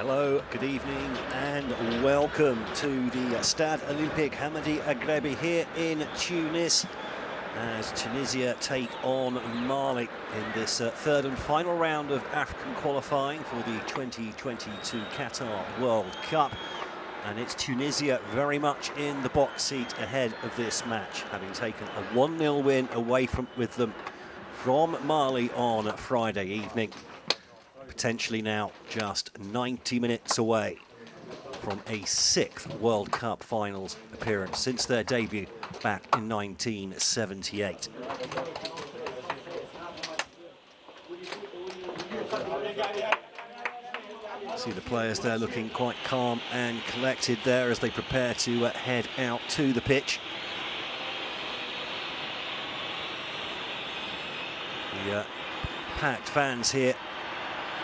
Hello, good evening and welcome to the Stade Olympique Hamadi Agrebi here in Tunis as Tunisia take on Mali in this third and final round of African qualifying for the 2022 Qatar World Cup. And it's Tunisia very much in the box seat ahead of this match, having taken a 1-0 win away with them from Mali on Friday evening. Potentially now just 90 minutes away from a 6th World Cup finals appearance since their debut back in 1978. See the players there looking quite calm and collected there as they prepare to head out to the pitch. The packed fans here,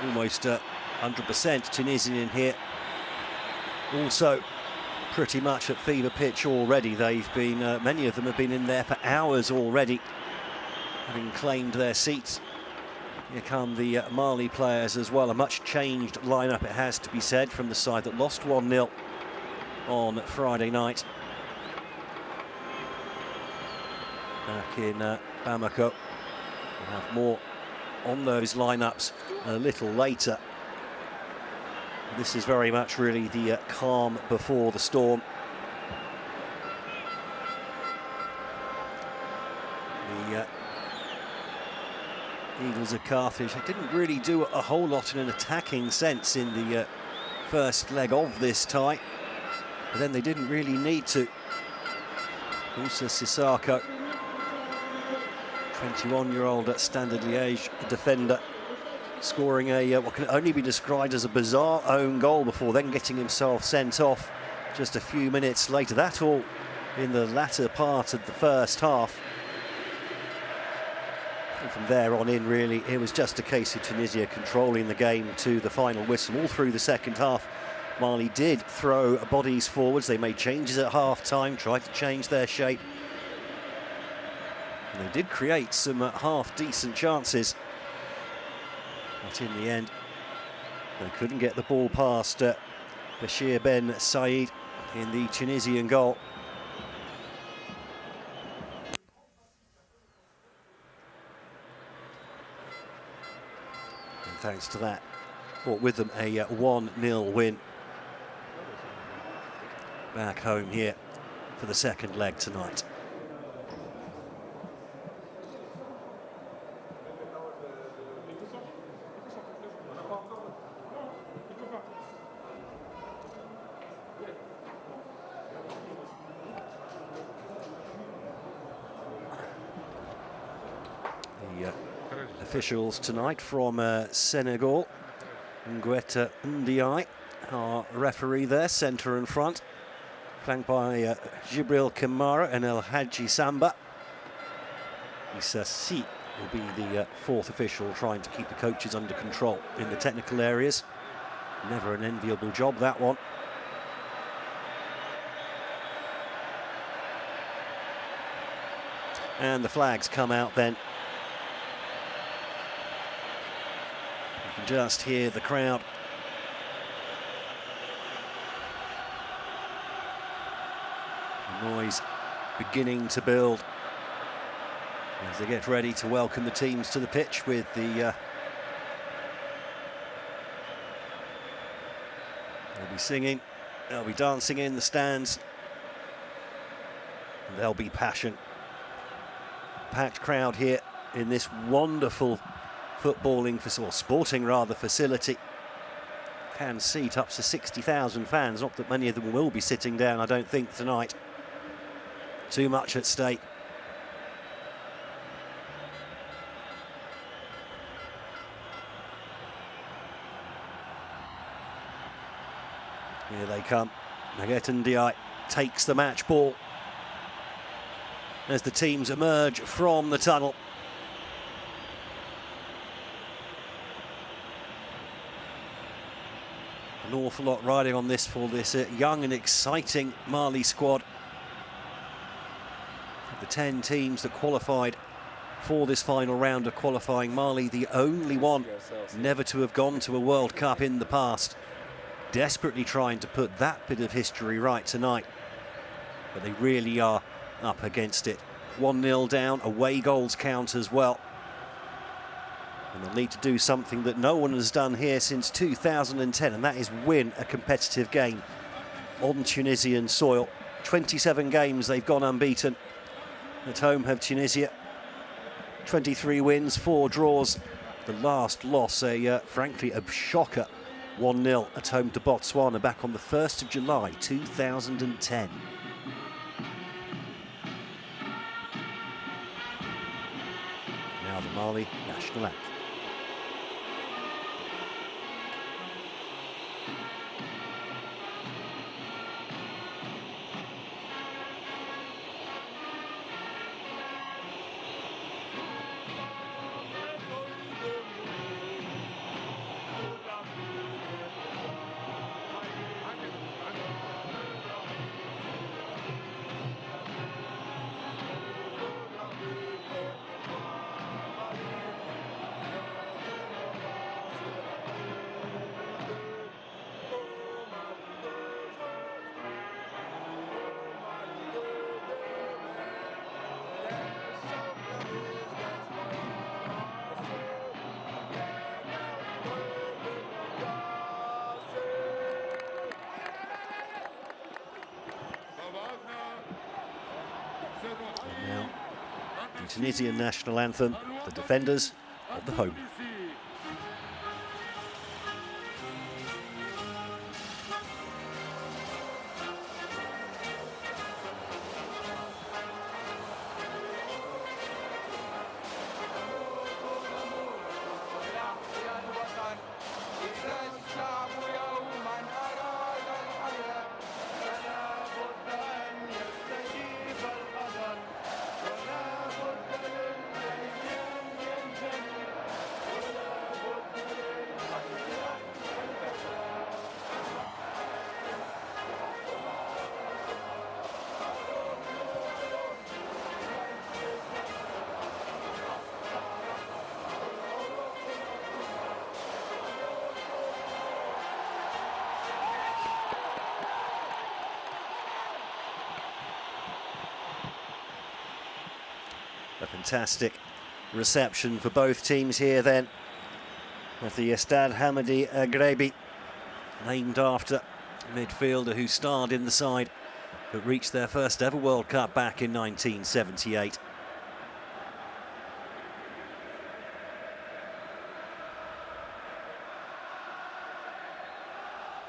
almost 100% Tunisian in here. Also pretty much at fever pitch already. They've been, many of them have been in there for hours already, having claimed their seats. Here come the Mali players as well. A much changed lineup, it has to be said, from the side that lost 1-0 on Friday night. Back in Bamako. We'll have more on those lineups a little later. This is very much really the calm before the storm. The Eagles of Carthage didn't really do a whole lot in an attacking sense in the first leg of this tie, but then they didn't really need to. Moussa Sissoko, 21-year-old Standard Liège defender, scoring a what can only be described as a bizarre own goal before then getting himself sent off just a few minutes later. That all in the latter part of the first half. And from there on in, really, it was just a case of Tunisia controlling the game to the final whistle all through the second half. Mali did throw bodies forwards. They made changes at half-time, tried to change their shape. And they did create some half-decent chances. But in the end, they couldn't get the ball past Bachir Ben Said in the Tunisian goal. Thanks to that, brought with them a 1-0 win back home here for the second leg tonight. Officials tonight from Senegal. Ngueta Ndiaye, our referee there, centre and front, flanked by Jibril Kamara and El Hadji Samba. Issa Si will be the fourth official, trying to keep the coaches under control in the technical areas. Never an enviable job, that one. And the flags come out then. You can just hear the crowd. The noise beginning to build as they get ready to welcome the teams to the pitch with the they'll be singing, they'll be dancing in the stands, and there'll be passion. Packed crowd here in this wonderful footballing, or sporting rather, facility. Can seat up to 60,000 fans, not that many of them will be sitting down, I don't think, tonight. Too much at stake. Here they come. Ngueta Ndiaye takes the match ball as the teams emerge from the tunnel. An awful lot riding on this for this young and exciting Mali squad. Of the 10 teams that qualified for this final round of qualifying, Mali the only one never to have gone to a World Cup in the past. desperately trying to put that bit of history right tonight. But they really are up against it. 1-0 down, away goals count as well. And they'll need to do something that no one has done here since 2010, and that is win a competitive game on Tunisian soil. 27 games they've gone unbeaten. At home have Tunisia. 23 wins, 4 draws. The last loss, frankly, a shocker. 1-0 at home to Botswana back on the 1st of July 2010. Now the Mali national anthem. Now, the Tunisian national anthem, the defenders of the home. A fantastic reception for both teams here then, with the Stade Hamadi Agrebi, named after a midfielder who starred in the side but reached their first ever World Cup back in 1978.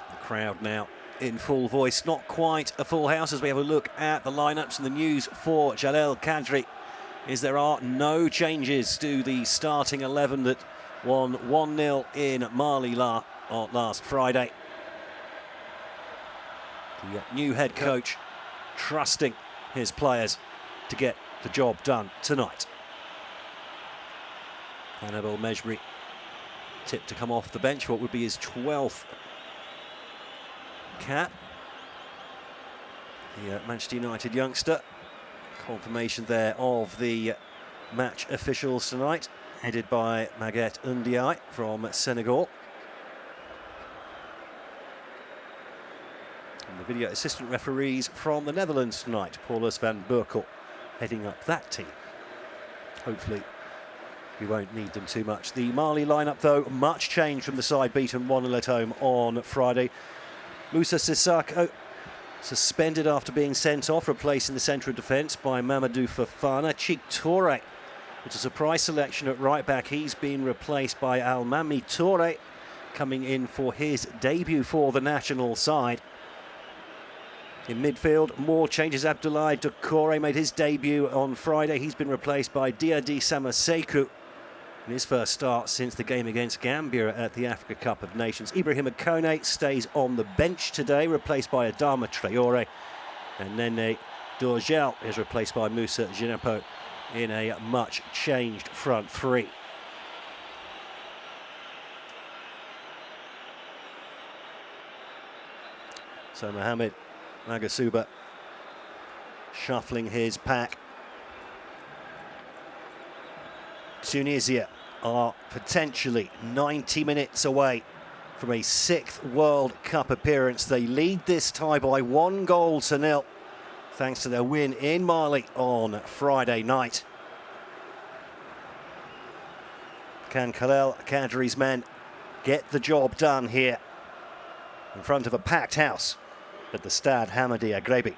The crowd now in full voice, not quite a full house as we have a look at the lineups, and the news for Jalel Kadri is there are no changes to the starting 11 that won 1-0 in Mali last Friday. The new head coach trusting his players to get the job done tonight. Annabel Mejbri tipped to come off the bench, what would be his 12th cap. The Manchester United youngster. Confirmation there of the match officials tonight, headed by Maguette Ndiaye from Senegal. And the video assistant referees from the Netherlands tonight, Paulus van Berkel heading up that team. Hopefully we won't need them too much. The Mali lineup, though, much change from the side beaten 1-0 at home on Friday. Moussa Sissoko suspended after being sent off, replacing the central defence by Mamadou Fofana. Cheick Touré, it's a surprise selection at right back. He's been replaced by Almami Touré, coming in for his debut for the national side. In midfield, more changes. Abdoulaye Doucouré made his debut on Friday. He's been replaced by Diadi Samasekou in his first start since the game against Gambia at the Africa Cup of Nations. Ibrahim Akone stays on the bench today, replaced by Adama Traoré. And Nene Dorgel is replaced by Moussa Djenepo in a much changed front three. So Mohamed Magasuba shuffling his pack. Tunisia are potentially 90 minutes away from a 6th World Cup appearance. They lead this tie by 1-0 thanks to their win in Mali on Friday night. Can Khalel Kadri's men get the job done here in front of a packed house at the Stade Hamadi Agrebi?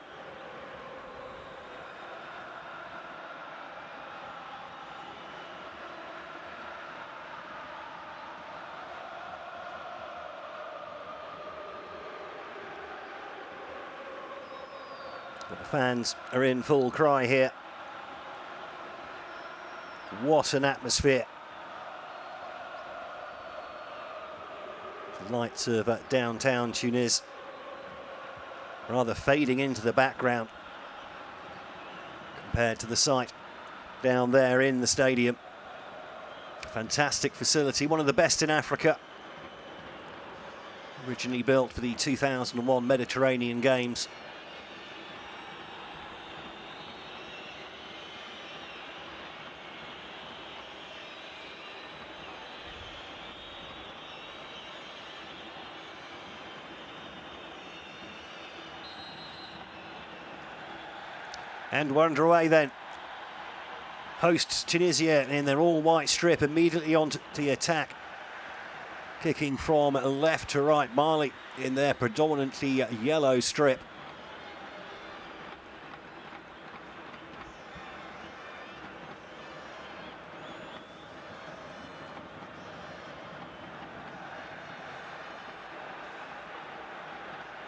But the fans are in full cry here. What an atmosphere. The lights of downtown Tunis rather fading into the background compared to the sight down there in the stadium. Fantastic facility, one of the best in Africa. Originally built for the 2001 Mediterranean Games. And we're underway then. Hosts Tunisia in their all-white strip, immediately onto the attack. Kicking from left to right, Mali in their predominantly yellow strip.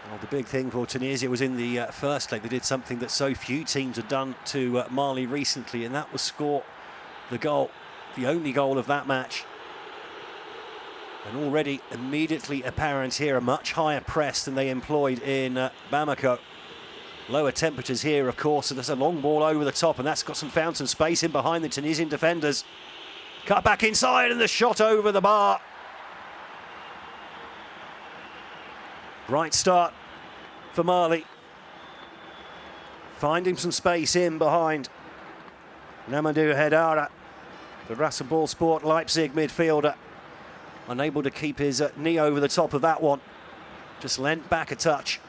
Well, the big thing for Tunisia was in the first leg. They did something that so few teams had done to Mali recently, and that was score the goal, the only goal of that match. And already immediately apparent here, a much higher press than they employed in Bamako. Lower temperatures here, of course, so there's a long ball over the top, and that's found some space in behind the Tunisian defenders. Cut back inside, and the shot over the bar. Right start for Mali. Finding some space in behind Namadou Hedara, the Rasenball Sport Leipzig midfielder. Unable to keep his knee over the top of that one. Just leant back a touch.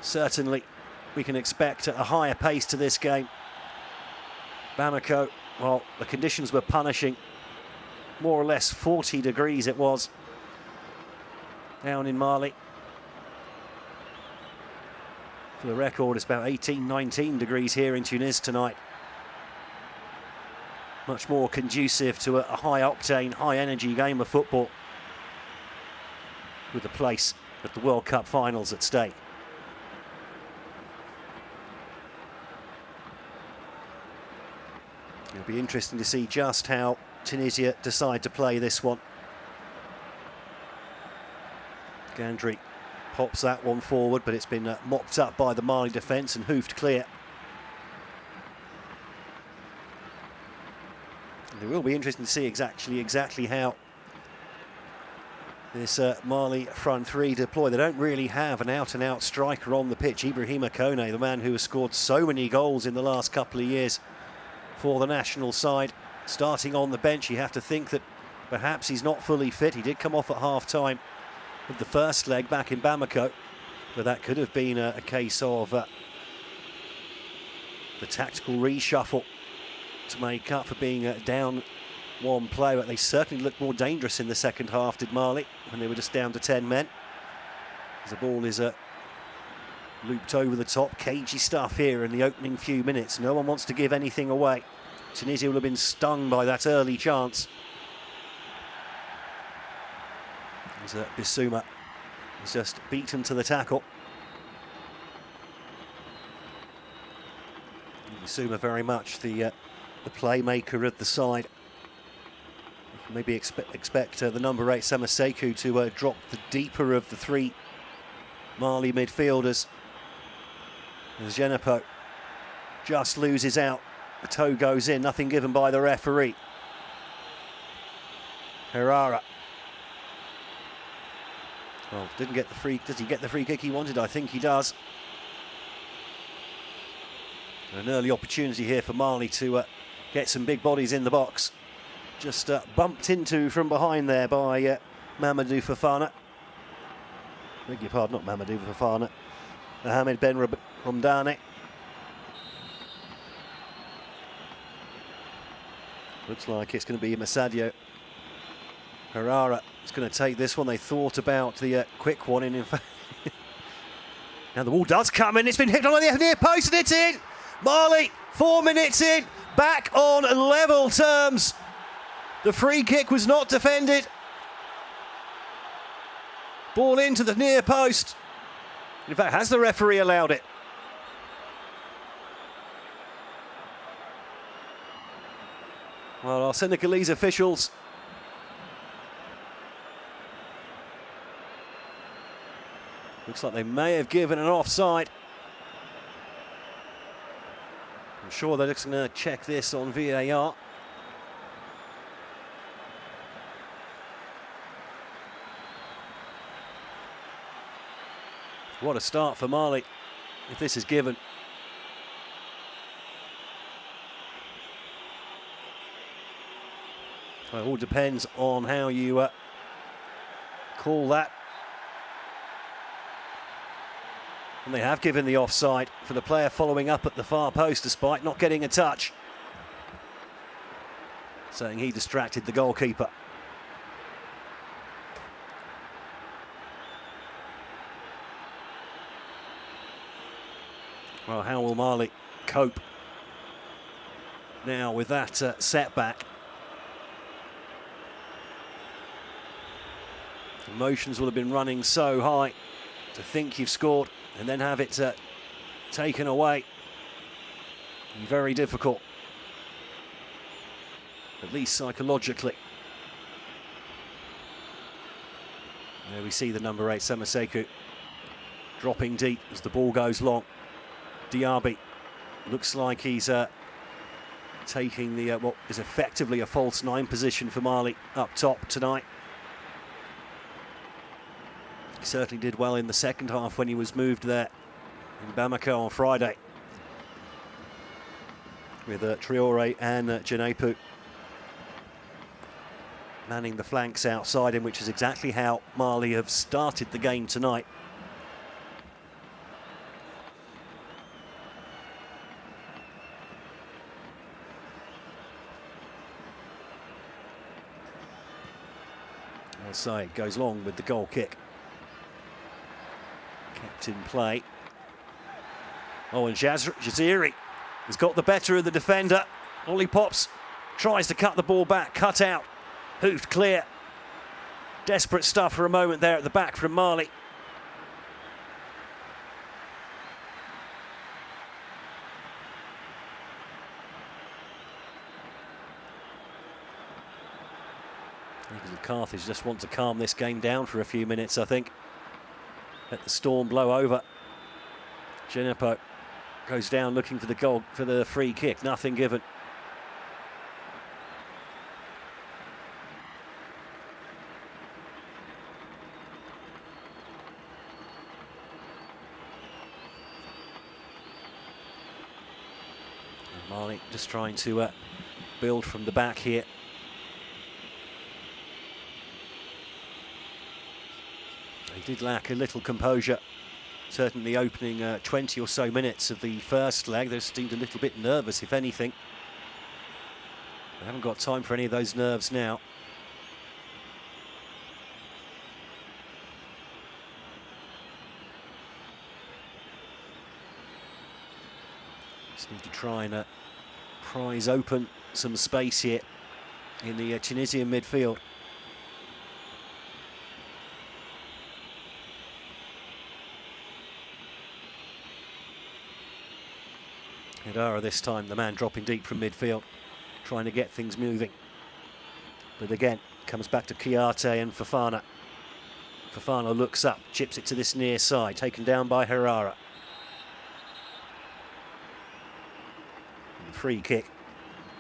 Certainly, we can expect a higher pace to this game. Bamako, well, the conditions were punishing. More or less 40 degrees it was down in Mali. For the record, it's about 18, 19 degrees here in Tunis tonight. Much more conducive to a high-octane, high-energy game of football with the place at the World Cup finals at stake. It'll be interesting to see just how Tunisia decide to play this one. Gandry pops that one forward, but it's been mopped up by the Mali defence and hoofed clear. And it will be interesting to see exactly how this Mali front three deploy. They don't really have an out-and-out striker on the pitch. Ibrahima Kone, the man who has scored so many goals in the last couple of years for the national side, starting on the bench. You have to think that perhaps he's not fully fit. He did come off at half-time of the first leg back in Bamako, but that could have been a case of the tactical reshuffle to make up for being down one player. But they certainly looked more dangerous in the second half, did Mali, when they were just down to 10 men. As the ball is looped over the top. Cagey stuff here in the opening few minutes. No one wants to give anything away. Tunisia will have been stung by that early chance. As Bissouma is just beaten to the tackle. Bissouma very much the playmaker of the side. Maybe expect the number 8 Samaseku to drop the deeper of the three Mali midfielders. As Genepo just loses out. The toe goes in, nothing given by the referee. Herrera. Well, didn't get the free. Does he get the free kick he wanted? I think he does. An early opportunity here for Mali to get some big bodies in the box. Just bumped into from behind there by Mamadou Fofana. Beg your pardon, not Mamadou Fofana. Mohamed Ben Romdani. Looks like it's going to be Masadio Herrera. It's going to take this one. They thought about the quick one in fact. Now the ball does come in. It's been hit on the near post and it's in. Mali, 4 minutes in, back on level terms. The free kick was not defended. Ball into the near post. In fact, has the referee allowed it? Well, our Senegalese officials looks like they may have given an offside. I'm sure they're just going to check this on VAR. What a start for Mali if this is given. Well, it all depends on how you call that. And they have given the offside for the player following up at the far post despite not getting a touch, saying he distracted the goalkeeper. Well, how will Mali cope now with that setback? Emotions will have been running so high to think you've scored and then have it taken away. Very difficult, at least psychologically. There we see the number 8, Samaseku, dropping deep as the ball goes long. Diaby looks like he's taking the what is effectively a false 9 position for Mali up top tonight. He certainly did well in the second half when he was moved there in Bamako on Friday with Traore and Janepu manning the flanks outside him, which is exactly how Mali have started the game tonight. Side goes long with the goal kick. Kept in play. Oh, and Jaziri has got the better of the defender. Ollie Pops tries to cut the ball back, cut out, hoofed clear. Desperate stuff for a moment there at the back from Mali. Carthage just want to calm this game down for a few minutes, I think. Let the storm blow over. Janepo goes down looking for the goal, for the free kick. Nothing given. And Mali just trying to build from the back here. He did lack a little composure, certainly opening 20 or so minutes of the first leg. They seemed a little bit nervous, if anything. They haven't got time for any of those nerves now. Just need to try and prise open some space here in the Tunisian midfield. Hedara this time, the man dropping deep from midfield, trying to get things moving. But again, comes back to Kiarte and Fofana. Fofana looks up, chips it to this near side, taken down by Herrera. Free kick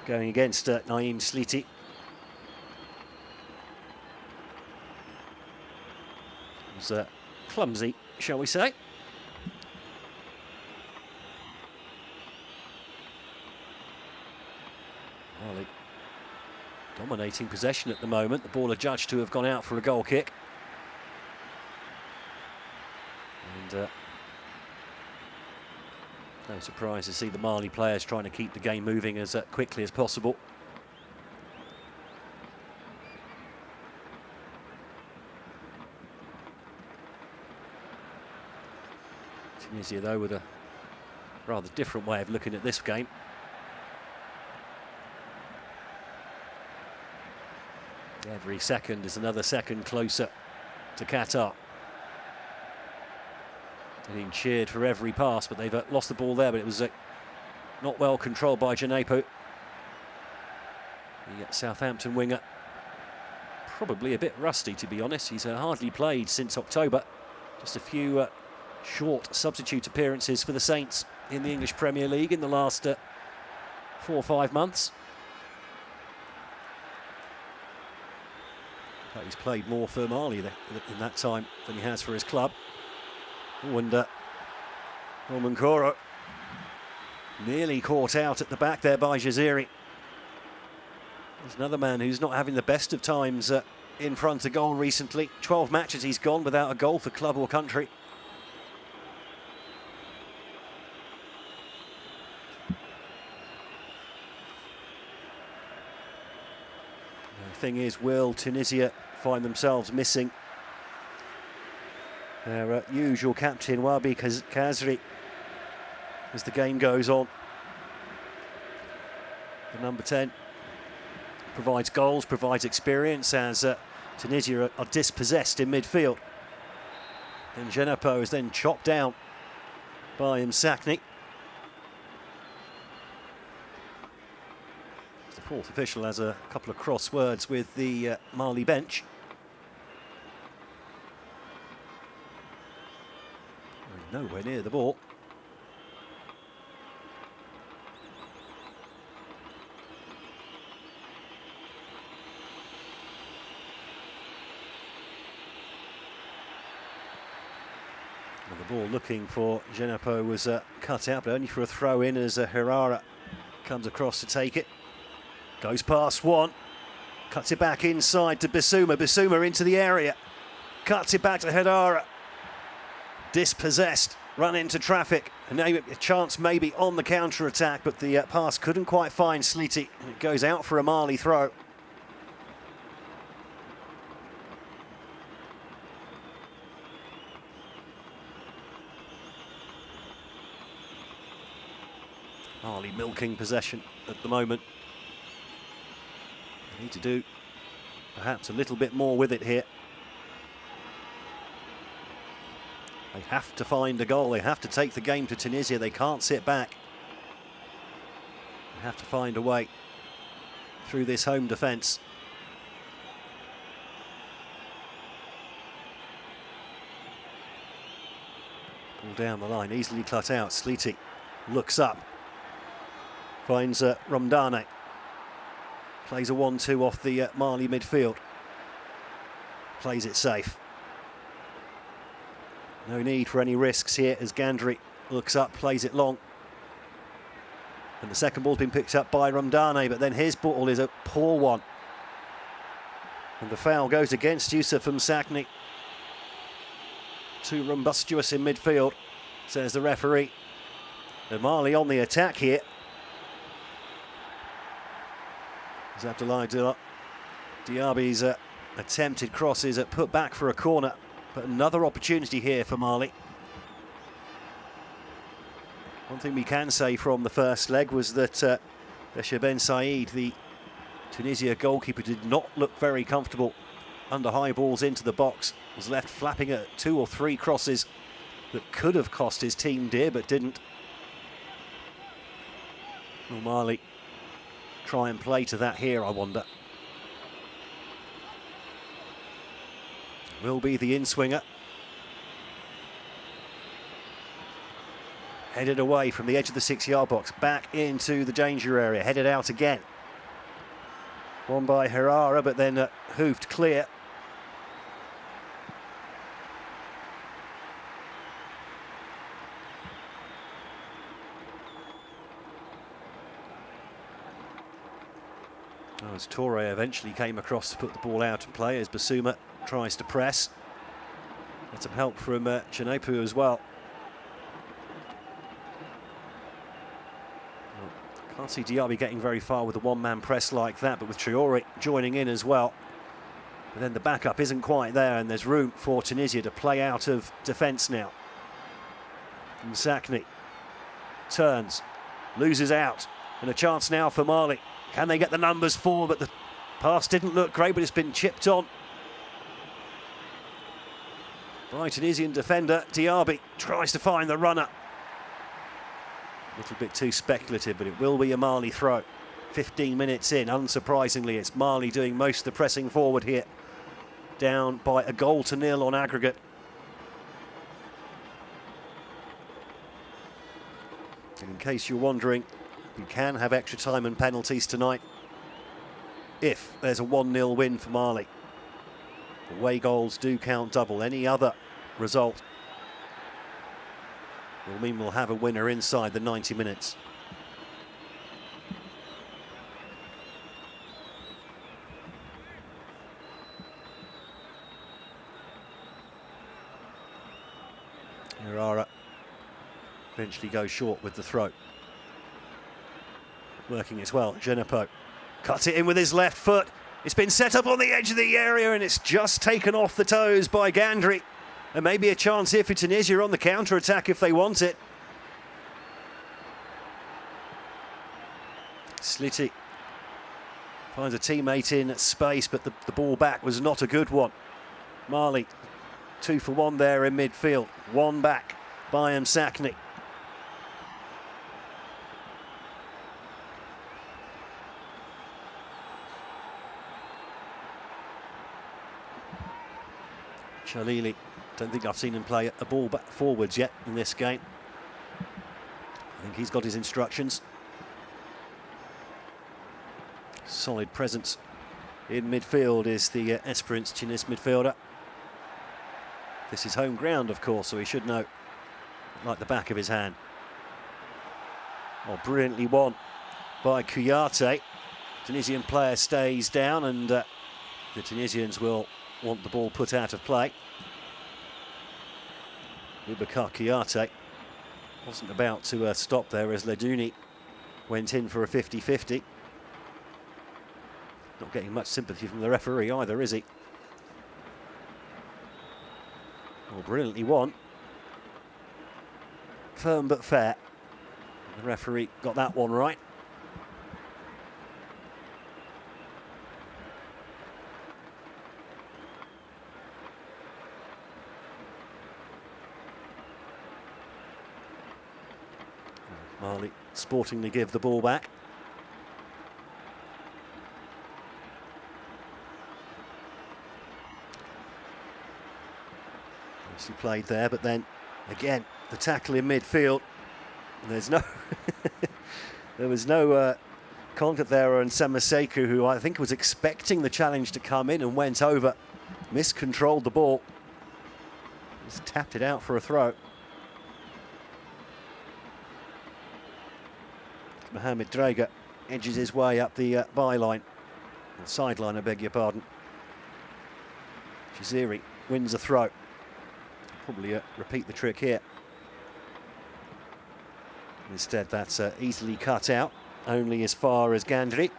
going against Naim Sliti. It was clumsy, shall we say. Dominating possession at the moment. The ball adjudged to have gone out for a goal kick. And no surprise to see the Mali players trying to keep the game moving as quickly as possible. Tunisia, though, with a rather different way of looking at this game. Every second is another second closer to Qatar. Getting cheered for every pass, but they've lost the ball there, but it was not well controlled by Djenepo. The Southampton winger, probably a bit rusty, to be honest. He's hardly played since October. Just a few short substitute appearances for the Saints in the English Premier League in the last 4 or 5 months. But he's played more for Mali in that time than he has for his club. Oh, and Roman Koro nearly caught out at the back there by Jaziri. There's another man who's not having the best of times in front of goal recently. 12 matches he's gone without a goal for club or country. The thing is, will Tunisia find themselves missing their usual captain, Wabi Kazri, as the game goes on? The number 10 provides goals, provides experience, as Tunisia are dispossessed in midfield. And Djenepo is then chopped down by Msakni. The fourth official has a couple of cross words with the Mali bench. Nowhere near the ball. Well, the ball looking for Djenepo was cut out, but only for a throw in as Herrera comes across to take it. Goes past one, cuts it back inside to Bissouma. Bissouma into the area, cuts it back to Herrera. Dispossessed, run into traffic, and a chance maybe on the counter-attack, but the pass couldn't quite find Sliti. It goes out for a Mali throw. Mali milking possession at the moment. They need to do perhaps a little bit more with it here. They have to find a goal. They have to take the game to Tunisia. They can't sit back. They have to find a way through this home defence. Ball down the line, easily cut out. Sliti looks up, finds Ramdane. Plays a 1-2 off the Mali midfield. Plays it safe. No need for any risks here as Gandri looks up, plays it long. And the second ball's been picked up by Ramdane, but then his ball is a poor one. And the foul goes against Yusuf Msakni. Too rumbustious in midfield, says the referee. And Mali on the attack here. As Abdoulaye Diaby's attempted cross is put back for a corner. But another opportunity here for Mali. One thing we can say from the first leg was that Beshir Ben Said, the Tunisia goalkeeper, did not look very comfortable under high balls into the box. Was left flapping at 2 or 3 crosses that could have cost his team dear, but didn't. Will Mali try and play to that here, I wonder? Will be the in-swinger. Headed away from the edge of the 6-yard box, back into the danger area, headed out again. Won by Herrera, but then hoofed clear. Oh, as Toure eventually came across to put the ball out of play as Basuma tries to press. Get some help from Chinepu as well. Can't see Diaby getting very far with a one-man press like that, but with Traore joining in as well. But then the backup isn't quite there, and there's room for Tunisia to play out of defence now. And Sakni turns, loses out, and a chance now for Mali. Can they get the numbers forward? But the pass didn't look great, but it's been chipped on by Tunisian defender. Diaby tries to find the runner. A little bit too speculative, but it will be a Mali throw. 15 minutes in, unsurprisingly, it's Mali doing most of the pressing forward here. Down by a goal to nil on aggregate. And in case you're wondering, you can have extra time and penalties tonight if there's a 1-0 win for Mali. Away goals do count double. Any other result will mean we'll have a winner inside the 90 minutes. Herrera eventually goes short with the throw. Working as well. Jenepo cuts it in with his left foot. It's been set up on the edge of the area and it's just taken off the toes by Gandry. And maybe a chance here for Tunisia on the counter-attack if they want it. Sliti finds a teammate in space, but the ball back was not a good one. Mali, 2 for 1 there in midfield. One back by Sakni. Chalili, don't think I've seen him play a ball back forwards yet in this game. I think he's got his instructions. Solid presence in midfield is the Esperance Tunis midfielder. This is home ground, of course, so he should know like the back of his hand. Oh, brilliantly won by Kouyaté. Tunisian player stays down, and the Tunisians will want the ball put out of play. Boubacar Kouyaté wasn't about to stop there as Ledouni went in for a 50-50. Not getting much sympathy from the referee either, is he? Well, brilliantly won. Firm but fair. The referee got that one right. Mali sportingly give the ball back. Nicely played there, but then again the tackle in midfield. There's no there was no contact there on Samaseku, who I think was expecting the challenge to come in and went over, miscontrolled the ball, just tapped it out for a throw. Mohamed Drager edges his way up the byline, or sideline, I beg your pardon. Jaziri wins a throw. Probably repeat the trick here. Instead, that's easily cut out, only as far as Gandry.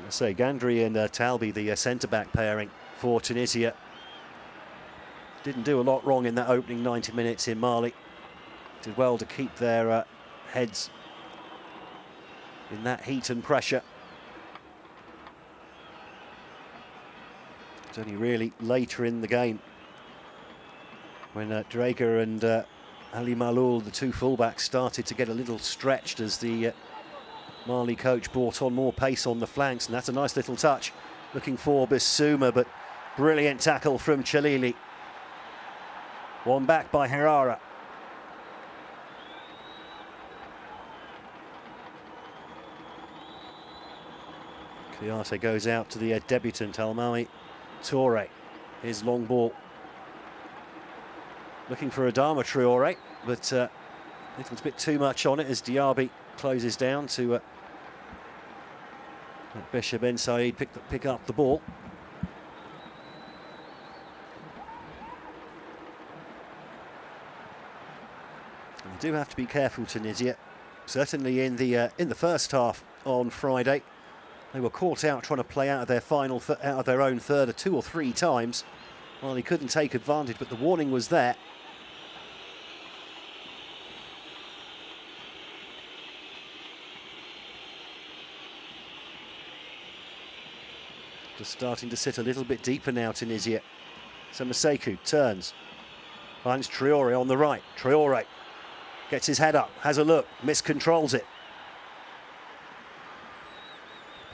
I say Gandry and Talbi, the centre-back pairing for Tunisia, didn't do a lot wrong in that opening 90 minutes in Mali. Did well to keep their heads in that heat and pressure. It's only really later in the game when Drager and Ali Maloul, the two fullbacks, started to get a little stretched as the Mali coach brought on more pace on the flanks, and that's a nice little touch. Looking for Bissouma, but brilliant tackle from Chalili. One back by Herrera. Kouyaté goes out to the debutant Almami Toure. His long ball. Looking for Adama Traore, but A little bit too much on it as Diaby closes down to Bishop Ben Said pick up the ball. And they do have to be careful, Tunisia. Certainly in the first half on Friday, they were caught out trying to play out of their own third 2 or 3 times. Well, he couldn't take advantage, but the warning was there. Just starting to sit a little bit deeper now, Tunisia. So Maseku turns, finds Traore on the right. Traore gets his head up, has a look, miscontrols it.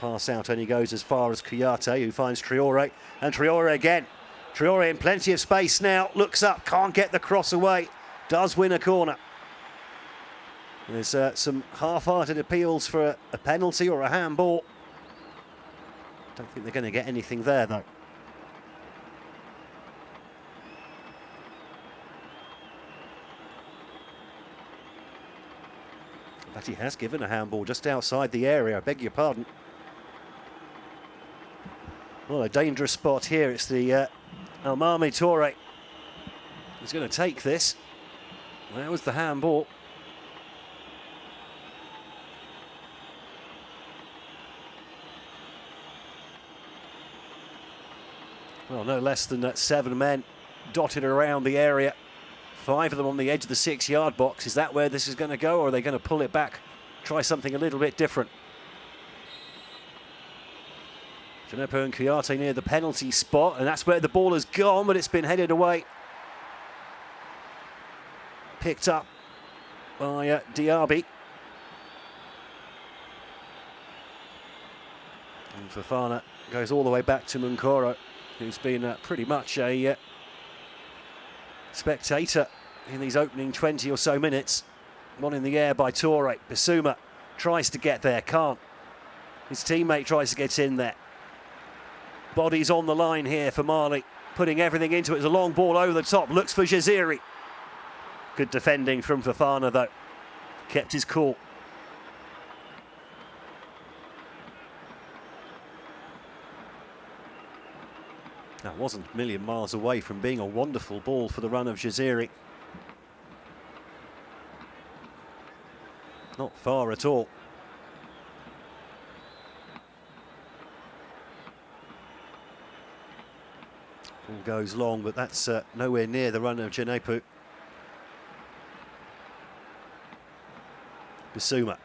Pass out only goes as far as Kouyaté, who finds Traore, and Traore again. Traore in plenty of space now, looks up, can't get the cross away, does win a corner. There's some half-hearted appeals for a penalty or a handball. Don't think they're going to get anything there, though. In fact, he has given a handball just outside the area, I beg your pardon. Well, a dangerous spot here. It's the Almami Toure. He's going to take this. That was the handball. Well, no less than 7 men dotted around the area. 5 of them on the edge of the 6-yard box. Is that where this is going to go, or are they going to pull it back, try something a little bit different? Djenepo and Kouyaté near the penalty spot, and that's where the ball has gone, but it's been headed away. Picked up by Diaby. And Fofana goes all the way back to Munkoro, who's been pretty much a spectator in these opening 20 or so minutes. One in the air by Toure. Bissouma tries to get there, can't. His teammate tries to get in there. Bodies on the line here for Mali, putting everything into it. It's a long ball over the top, looks for Jaziri. Good defending from Fofana, though. Kept his cool. That wasn't a million miles away from being a wonderful ball for the run of Jaziri. Not far at all. Ball goes long, but that's nowhere near the run of Djenepo. Bissouma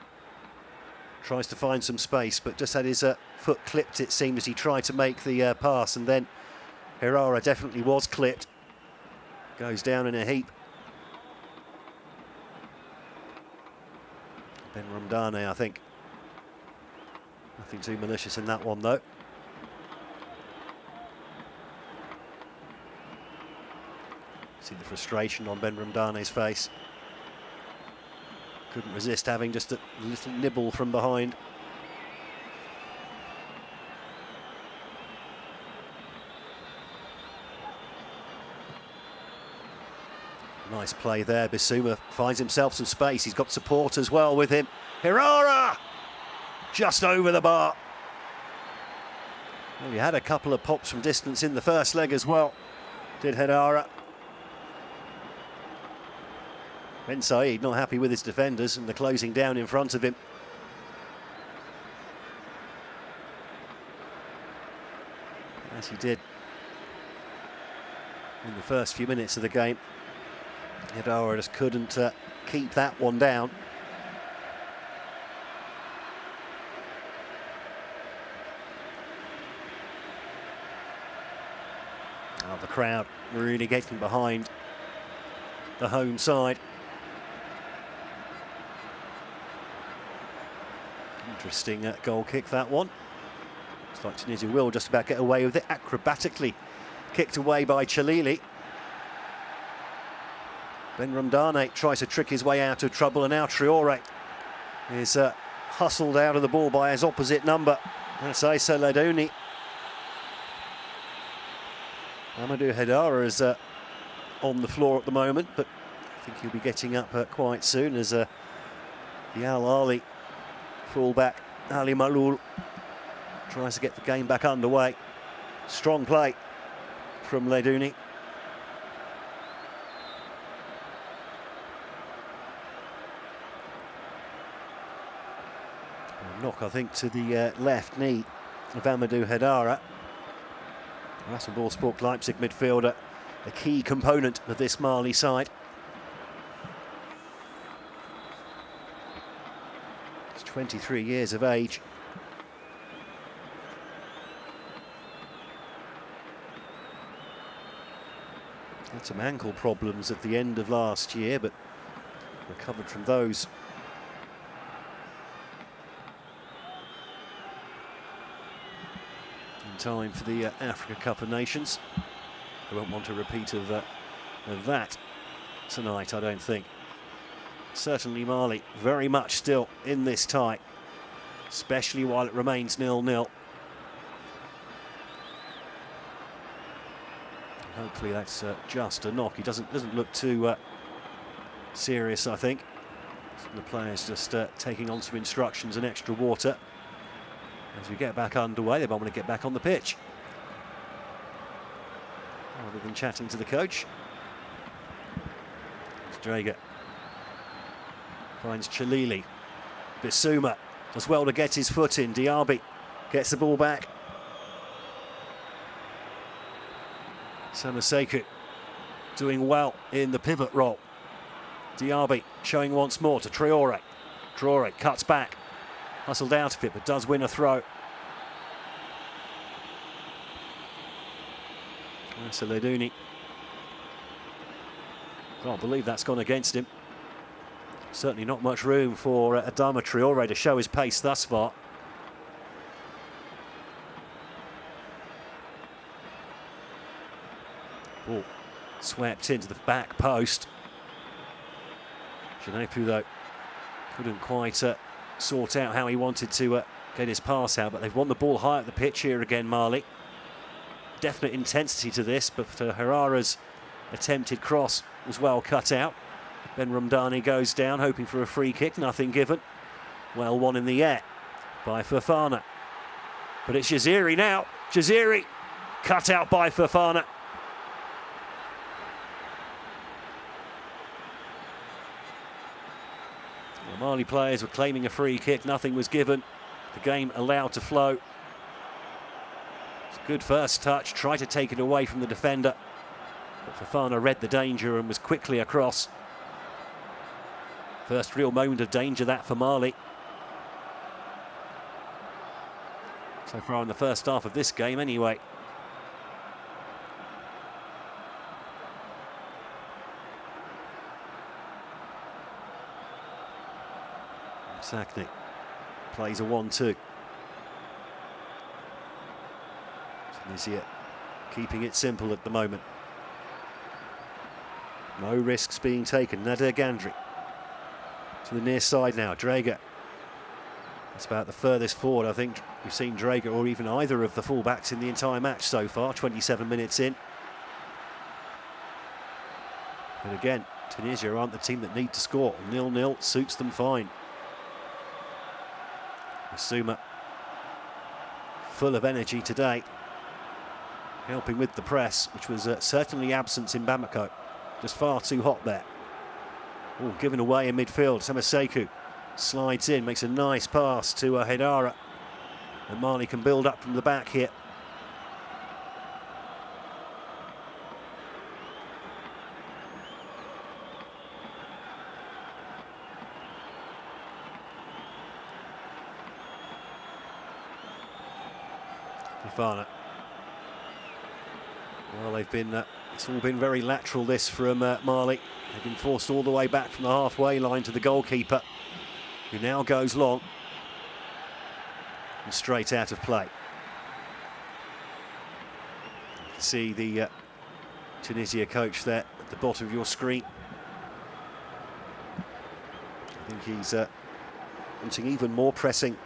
tries to find some space, but just had his foot clipped, it seemed, as he tried to make the pass, and then Herrera definitely was clipped. Goes down in a heap. Ben Ramdane, I think. Nothing too malicious in that one, though. See the frustration on Ben Ramdane's face. Couldn't resist having just a little nibble from behind. Nice play there. Bissouma finds himself some space. He's got support as well with him. Herrera! Just over the bar. Well, he had a couple of pops from distance in the first leg as well, did Herrera. Ben Said not happy with his defenders and the closing down in front of him. As he did in the first few minutes of the game. Herrera just couldn't keep that one down. Oh, the crowd really getting behind the home side. Interesting goal kick, that one. Looks like Tunisia will just about get away with it. Acrobatically kicked away by Chalili. Ben Ramdane tries to trick his way out of trouble, and now Traore is hustled out of the ball by his opposite number. That's Issa Ladouni. Amadou Haidara is on the floor at the moment, but I think he'll be getting up quite soon as the Al Ahly fullback Ali Malloul tries to get the game back underway. Strong play from Ledouni. A knock, I think, to the left knee of Amadou Haidara. Rasenballsport Leipzig midfielder, a key component of this Mali side. He's 23 years of age. Had some ankle problems at the end of last year, but recovered from those. In time for the Africa Cup of Nations. I won't want a repeat of that tonight, I don't think. Certainly Mali very much still in this tie, especially while it remains 0-0. Hopefully that's just a knock. He doesn't look too serious, I think. The players just taking on some instructions and extra water. As we get back underway, they want to get back on the pitch rather than chatting to the coach. Drager finds Chalili. Bissouma as well to get his foot in. Diaby gets the ball back. Samaseku doing well in the pivot role. Diaby showing once more to Traore. Traore cuts back. Hustled out of it, but does win a throw. So Ledouni. Can't believe that's gone against him. Certainly not much room for Adama Traore to show his pace thus far. Ball swept into the back post. Jenepo, though, couldn't quite sort out how he wanted to get his pass out, but they've won the ball high at the pitch here again, Mali. Definite intensity to this, but Herrera's attempted cross was well cut out. Ben Ramdani goes down, hoping for a free kick, nothing given. Well won in the air by Fofana. But it's Jaziri now. Jaziri cut out by Fofana. The Mali players were claiming a free kick, nothing was given. The game allowed to flow. It's a good first touch, tried to take it away from the defender. But Fofana read the danger and was quickly across. First real moment of danger that for Mali. So far in the first half of this game anyway. Sakni plays a 1-2. Tunisia keeping it simple at the moment. No risks being taken. Nader Gandri to the near side now. Drager. That's about the furthest forward I think we've seen Drager or even either of the fullbacks in the entire match so far. 27 minutes in. But again, Tunisia aren't the team that need to score. 0-0 suits them fine. Bissouma full of energy today, helping with the press, which was certainly absent in Bamako. Just far too hot there. Oh, given away in midfield. Samaseku slides in, makes a nice pass to Haidara. And Mali can build up from the back here. Fofana. Well, they've been it's all been very lateral this from Mali. They've been forced all the way back from the halfway line to the goalkeeper, who now goes long and straight out of play. You can see the Tunisia coach there at the bottom of your screen. I think he's wanting even more pressing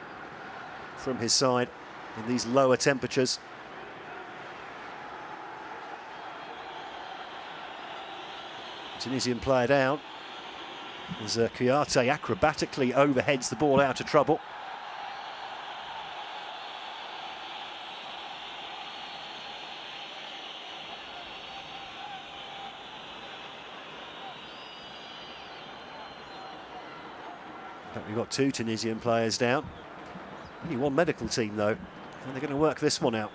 from his side in these lower temperatures. Tunisian player down as Kouyaté acrobatically overheads the ball out of trouble. We've got 2 Tunisian players down. Only 1 medical team though, and they're going to work this one out.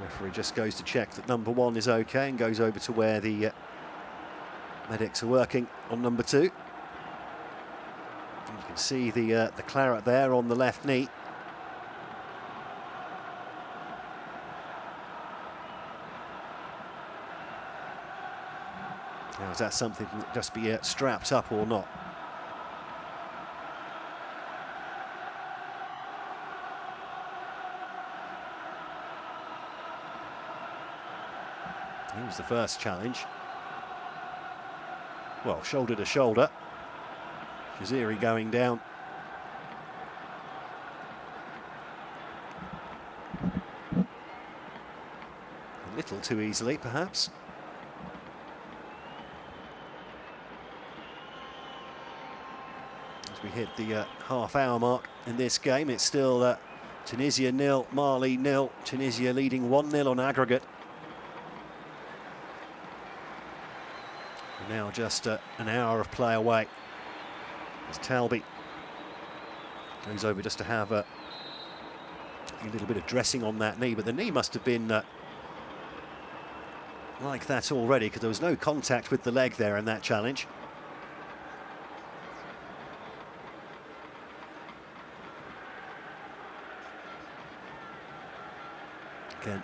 Referee just goes to check that number 1 is okay and goes over to where the medics are working on number 2. And you can see the claret there on the left knee. Now, is that something that just be strapped up or not? Here's the first challenge. Well, shoulder to shoulder. Shaziri going down. A little too easily, perhaps. As we hit the half-hour mark in this game, it's still Tunisia 0, Mali 0. Tunisia leading 1-0 on aggregate. Now just an hour of play away as Talbi goes over just to have a little bit of dressing on that knee, but the knee must have been like that already because there was no contact with the leg there in that challenge. Again,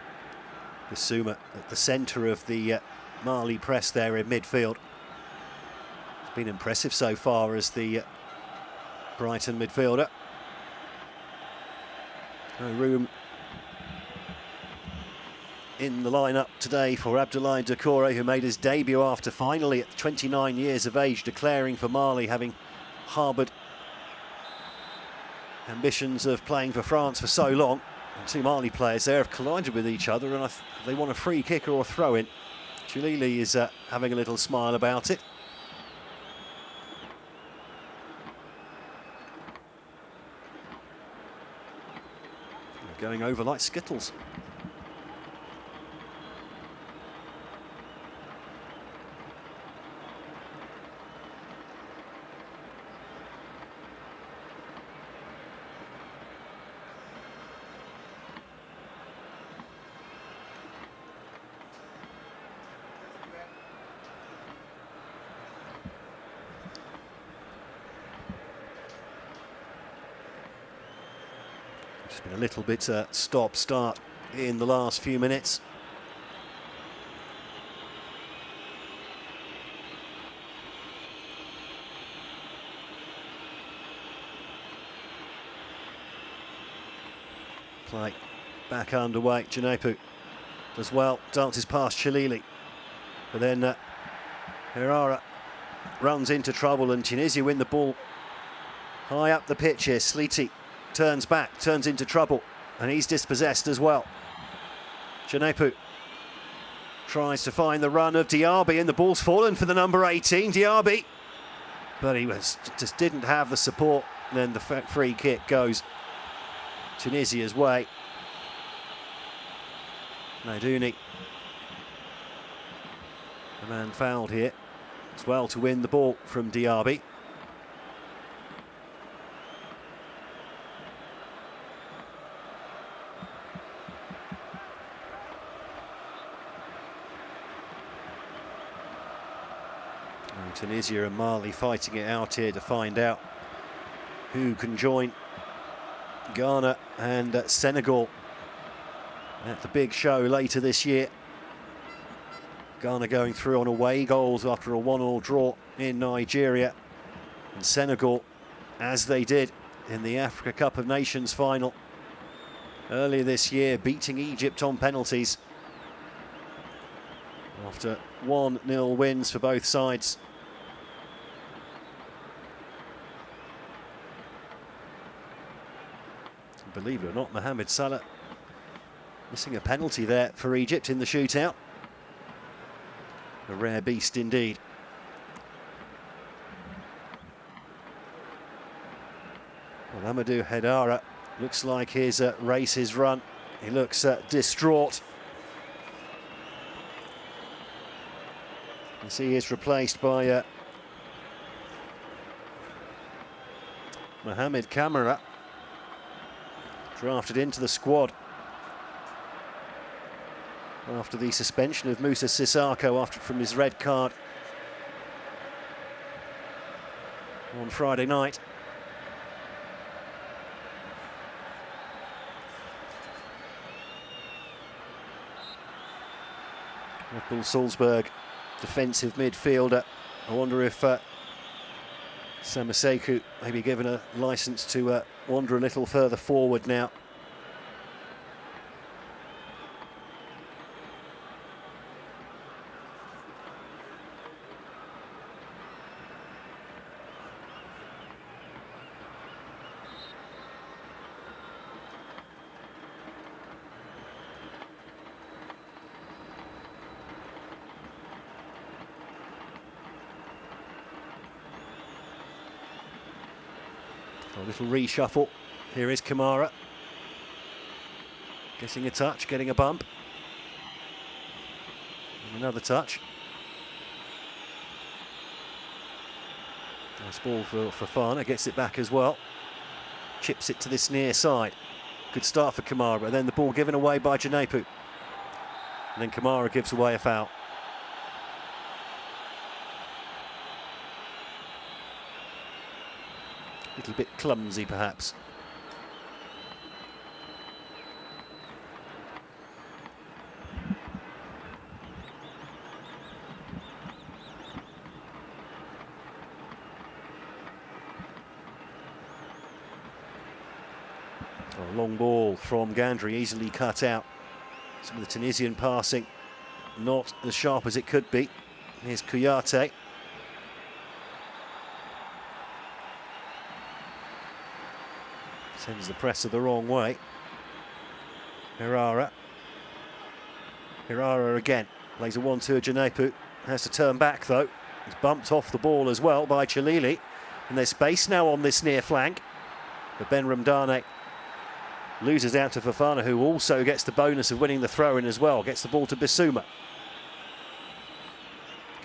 Bissouma at the centre of the Mali press there in midfield. It's been impressive so far as the Brighton midfielder. No room in the lineup today for Abdoulaye Doucouré, who made his debut after finally at 29 years of age declaring for Mali, having harboured ambitions of playing for France for so long. And 2 Mali players there have collided with each other, and they want a free kick or a throw-in. Chilili is having a little smile about it. They're going over like skittles. It's been a little bit stop-start in the last few minutes. Play back underway. Djenepo does well, dances past Chilili, but then Herrera runs into trouble and Tunisia win the ball high up the pitch here. Sliti turns back, turns into trouble, and he's dispossessed as well. Djenepo tries to find the run of Diaby, and the ball's fallen for the number 18, Diaby. But he just didn't have the support, and then the free kick goes Tunisia's way. Nadouni, the man fouled here, as well to win the ball from Diaby. Tunisia and Mali fighting it out here to find out who can join Ghana and Senegal at the big show later this year. Ghana going through on away goals after a 1-1 draw in Nigeria, and Senegal, as they did in the Africa Cup of Nations final earlier this year, beating Egypt on penalties after 1-0 wins for both sides. Believe it or not, Mohamed Salah Missing a penalty there for Egypt in the shootout. A rare beast indeed. Well, Amadou Haidara looks like his race is run. He looks distraught. As he is replaced by Mohamed Kamara, drafted into the squad after the suspension of Moussa Sissoko from his red card on Friday night. Red Bull Salzburg defensive midfielder. I wonder if Samaseku may be given a licence to wander a little further forward now. A little reshuffle. Here is Kamara. Getting a touch, getting a bump. And another touch. Nice ball for Fofana, gets it back as well. Chips it to this near side. Good start for Kamara, but then the ball given away by Djenepo. And then Kamara gives away a foul. A little bit clumsy, perhaps. A long ball from Gandry, easily cut out. Some of the Tunisian passing not as sharp as it could be. Here's Kouyaté. Sends the presser the wrong way. Herrera again. Plays a 1-2 Djenepo. Has to turn back though. He's bumped off the ball as well by Chalili. And there's space now on this near flank. But Ben Ramdane loses out to Fofana, who also gets the bonus of winning the throw-in as well. Gets the ball to Bissouma.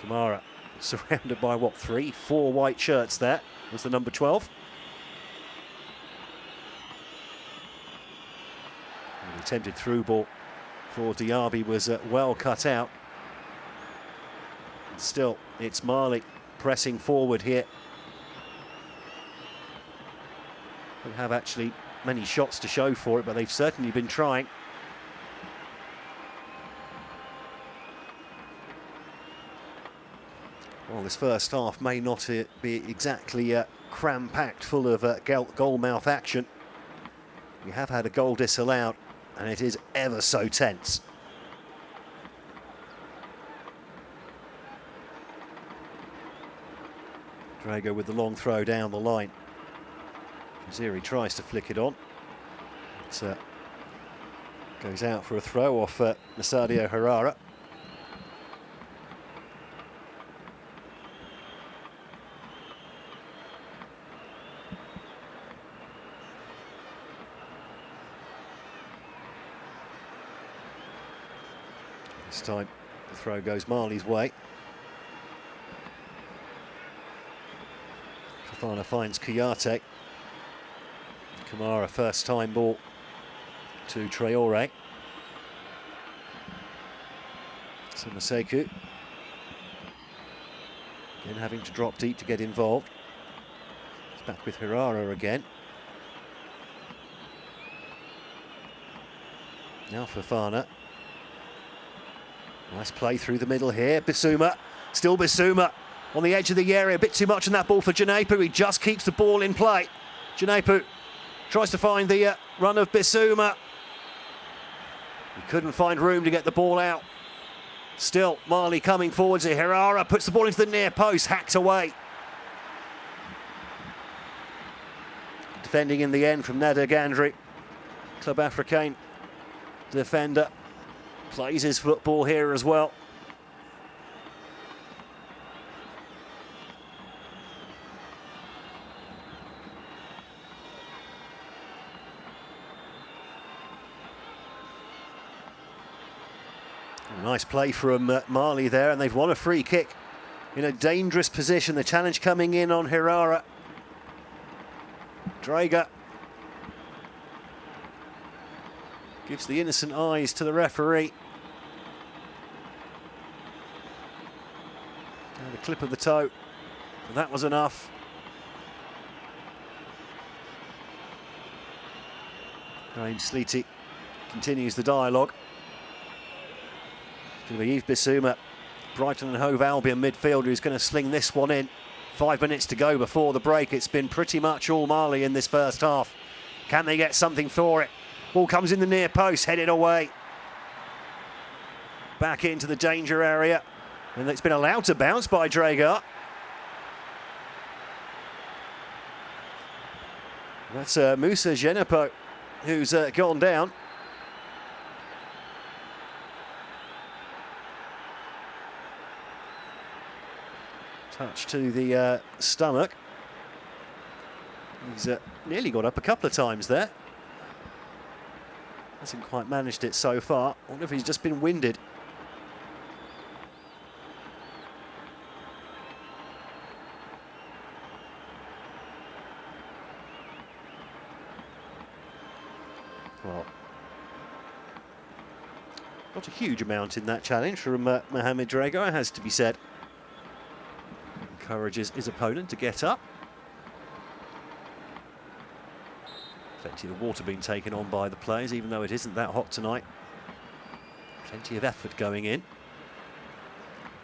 Kamara surrounded by what, 3, 4 white shirts there. Was the number 12. The attempted through ball for Diaby was well cut out. And still, it's Mali pressing forward here. Don't have actually many shots to show for it, but they've certainly been trying. Well, this first half may not be exactly cram-packed full of goal-mouth action. We have had a goal disallowed, and it is ever so tense. Drago with the long throw down the line. Ziri tries to flick it on. It goes out for a throw off Nasadio Herrera. This time the throw goes Mali's way. Fofana finds Kouyaté. Kamara, first time ball to Traoré. Samaseku again having to drop deep to get involved. It's back with Herrera again. Now Fofana. Nice play through the middle here. Bissouma, still Bissouma on the edge of the area. A bit too much on that ball for Djenepo. He just keeps the ball in play. Djenepo tries to find the run of Bissouma. He couldn't find room to get the ball out. Still, Mali coming forwards here. Herrera puts the ball into the near post, hacked away. Defending in the end from Nader Gandry. Club Africain defender. Plays his football here as well. Nice play from Mali there, and they've won a free kick in a dangerous position. The challenge coming in on Herrera. Drager gives the innocent eyes to the referee. And a clip of the toe, and that was enough. Graham Sleety continues the dialogue. It's going to be Yves Bissouma, Brighton and Hove Albion midfielder, who's going to sling this one in. 5 minutes to go before the break. It's been pretty much all Mali in this first half. Can they get something for it? Ball comes in the near post, headed away. Back into the danger area. And it's been allowed to bounce by Drager. That's Moussa Genepo who's gone down. Touch to the stomach. He's nearly got up a couple of times there. Hasn't quite managed it so far. I wonder if he's just been winded. Well, not a huge amount in that challenge from Mohamed Drager, it has to be said. Encourages his opponent to get up. Plenty of water being taken on by the players, even though it isn't that hot tonight. Plenty of effort going in.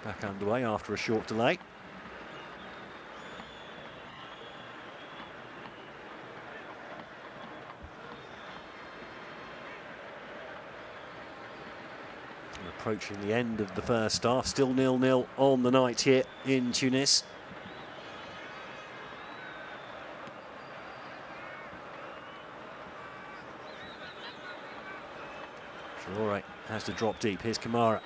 Back underway after a short delay. And approaching the end of the first half, still 0-0 on the night here in Tunis. Traore has to drop deep. Here's Kamara.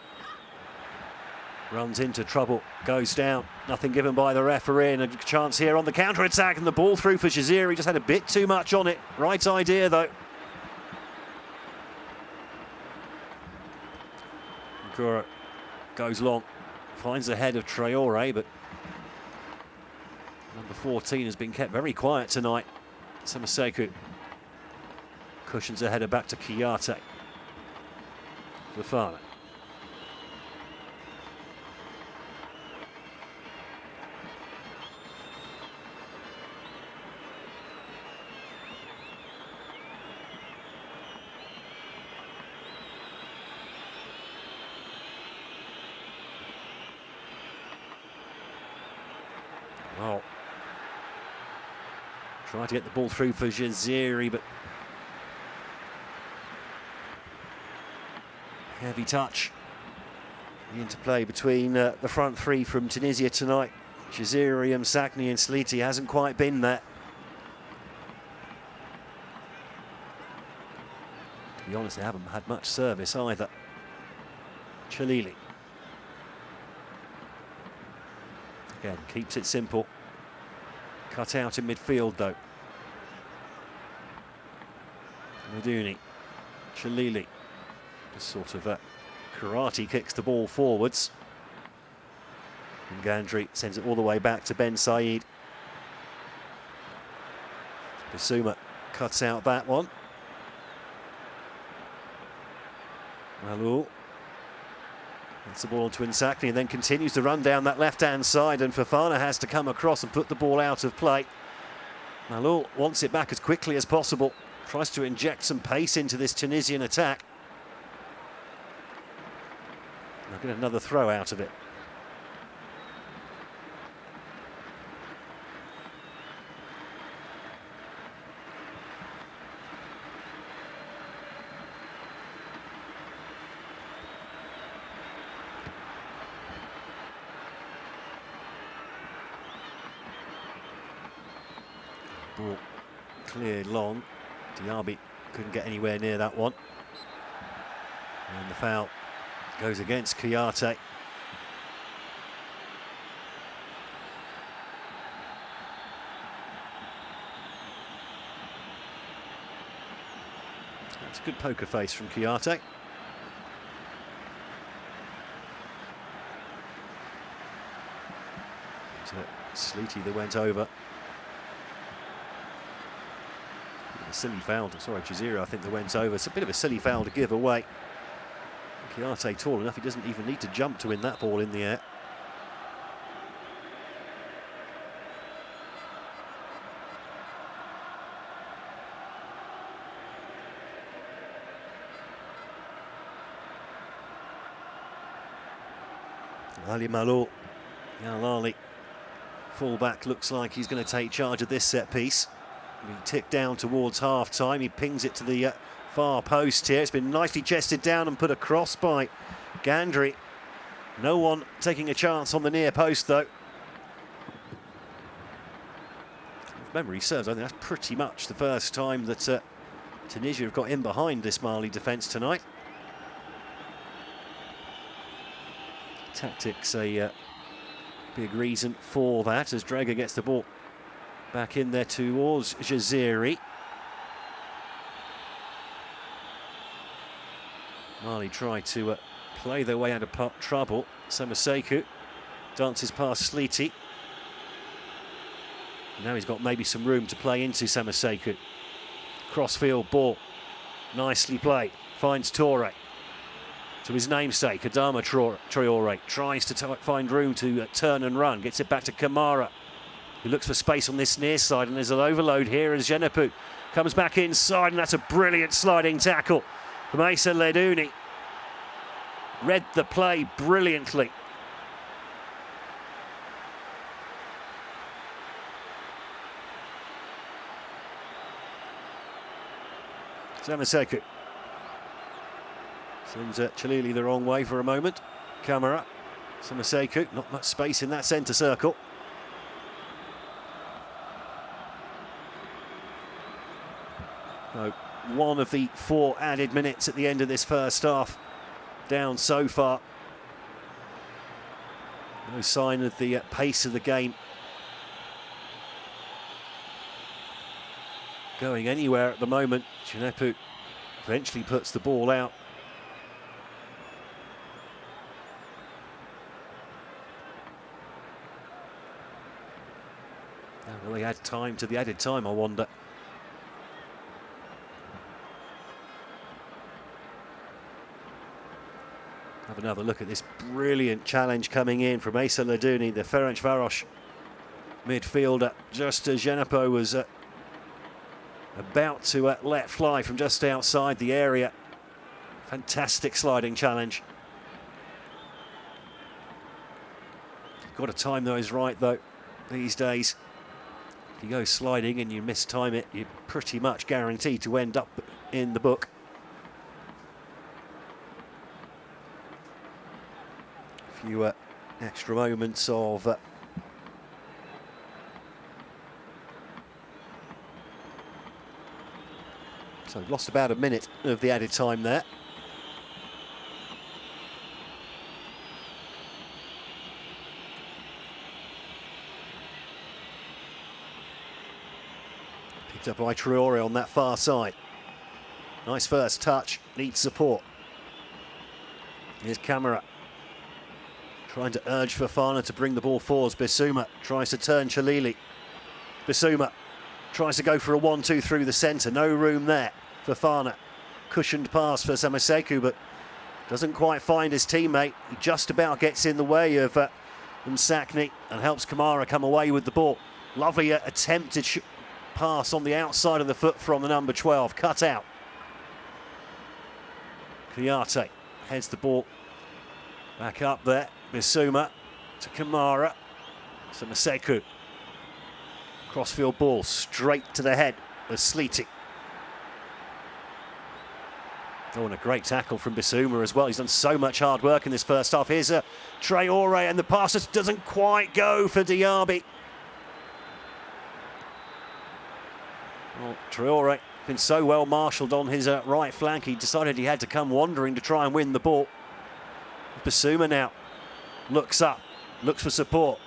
Runs into trouble, goes down. Nothing given by the referee, and a chance here on the counter-attack, and the ball through for Shaziri. Just had a bit too much on it. Right idea, though. Nkura goes long, finds the head of Traore, but number 14 has been kept very quiet tonight. Samaseku cushions the header back to Kiyate. Fofana. Oh. Try to get the ball through for Jaziri, but heavy touch. The interplay between the front three from Tunisia tonight. Jaziri, Msakni and Sleety hasn't quite been there. To be honest, they haven't had much service either. Chalili. Again, keeps it simple. Cut out in midfield though. Maduni. Chalili. Just sort of karate kicks the ball forwards. And Gandry sends it all the way back to Ben Said. Bissouma cuts out that one. Malou. Gets the ball to Insakni and then continues to run down that left-hand side, and Fofana has to come across and put the ball out of play. Malou wants it back as quickly as possible. Tries to inject some pace into this Tunisian attack. They'll get another throw out of it. Ball cleared long. Diaby couldn't get anywhere near that one. And the foul goes against Kouyaté. That's a good poker face from Kouyaté. Sleety that went over. A silly foul. Sorry, Jazira, I think that went over. It's a bit of a silly foul to give away. Kouyaté tall enough, he doesn't even need to jump to win that ball in the air. Ali Malou, Yalali, fullback, looks like he's going to take charge of this set piece. He ticked down towards half time. He pings it to the far post here. It's been nicely chested down and put across by Gandry. No one taking a chance on the near post though. If memory serves, I think that's pretty much the first time that Tunisia have got in behind this Mali defence tonight. Tactics a big reason for that as Drager gets the ball back in there towards Jaziri. Mali try to play their way out of trouble. Samaseku dances past Sleety. Now he's got maybe some room to play into Samaseku. Crossfield ball, nicely played. Finds Toure. To his namesake, Adama Traore tries to find room to turn and run. Gets it back to Kamara, who looks for space on this near side, and there's an overload here as Genepu comes back inside, and that's a brilliant sliding tackle from Issa Ledouni. Read the play brilliantly. Samaseku sends Chalili the wrong way for a moment. Camera, Samaseku, not much space in that centre circle. So, one of the 4 added minutes at the end of this first half down so far. No sign of the pace of the game going anywhere at the moment. Genepu eventually puts the ball out. Now, will they add time to the added time, I wonder? Have another look at this brilliant challenge coming in from Issa Ledouni, the Ferencvaros midfielder, just as Genepo was about to let fly from just outside the area. Fantastic sliding challenge. You've got to time those right though these days. If you go sliding and you mistime it, you're pretty much guaranteed to end up in the book. A few extra moments of so we've lost about a minute of the added time there. Picked up by Traore on that far side. Nice first touch, needs support. Here's Camara. Trying to urge Fofana to bring the ball forwards. Bissouma tries to turn Chalili. Bissouma tries to go for a 1-2 through the centre. No room there. Fofana, cushioned pass for Samaseku, but doesn't quite find his teammate. He just about gets in the way of Msakni and helps Kamara come away with the ball. Lovely attempted pass on the outside of the foot from the number 12. Cut out. Kouyaté heads the ball back up there. Bissouma to Kamara. Samaseku. Crossfield ball straight to the head of Sleety. Oh, and a great tackle from Bissouma as well. He's done so much hard work in this first half. Here's Traore, and the pass just doesn't quite go for Diaby. Well, Traore Been so well marshalled on his right flank, he decided he had to come wandering to try and win the ball. Basuma now looks up, looks for support.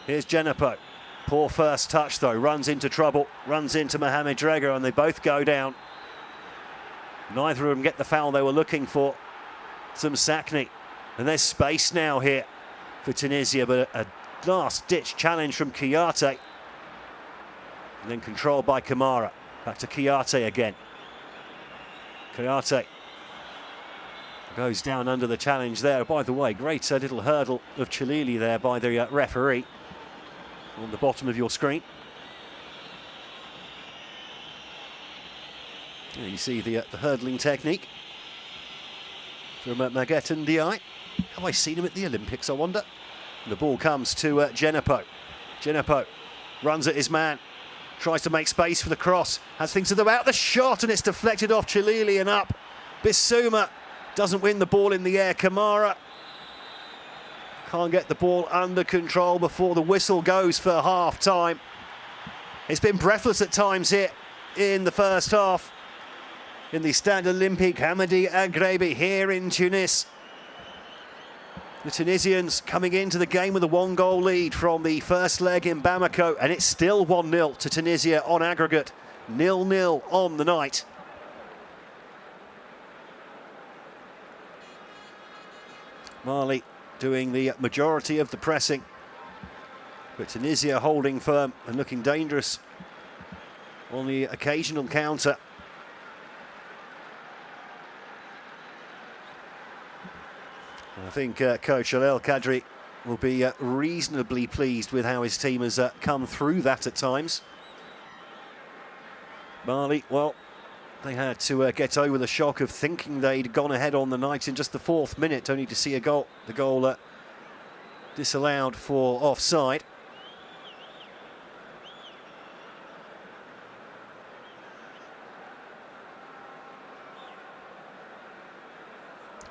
Here's Jenepo. Poor first touch though, runs into trouble, runs into Mohamed Dreger, and they both go down. Neither of them get the foul they were looking for. Some Sakni. And there's space now here for Tunisia, but a last-ditch challenge from Kouyaté. And then controlled by Kamara. Back to Kouyaté again. Kouyaté goes down under the challenge there. By the way, great little hurdle of Chilili there by the referee on the bottom of your screen. There you see the hurdling technique from Maguette Ndiaye. Have I seen him at the Olympics, I wonder? And the ball comes to Jenepo. Jenepo runs at his man, tries to make space for the cross, has things about the shot, and it's deflected off Chilili and up. Bissouma doesn't win the ball in the air. Kamara can't get the ball under control before the whistle goes for half time. It's been breathless at times here in the first half in the Stade Olympique Hamadi Agrebi here in Tunis. The Tunisians coming into the game with a 1-goal lead from the first leg in Bamako, and it's still 1-0 to Tunisia on aggregate, 0-0 on the night. Mali doing the majority of the pressing, but Tunisia holding firm and looking dangerous on the occasional counter. I think coach El Kadri will be reasonably pleased with how his team has come through that at times. Mali, well, they had to get over the shock of thinking they'd gone ahead on the night in just the 4th minute, only to see a goal. The goal disallowed for offside.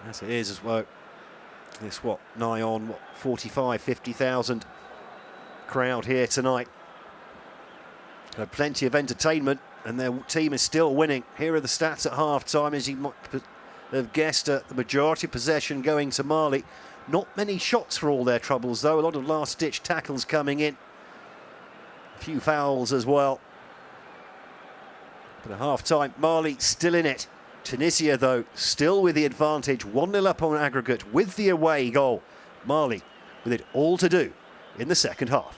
As it is as well. This nigh on 45, 50,000 crowd here tonight. Had plenty of entertainment, and their team is still winning. Here are the stats at half-time, as you might have guessed. The majority possession going to Mali. Not many shots for all their troubles, though. A lot of last-ditch tackles coming in. A few fouls as well. But at half-time, Mali still in it. Tunisia, though, still with the advantage, 1-0 up on aggregate with the away goal. Mali with it all to do in the second half.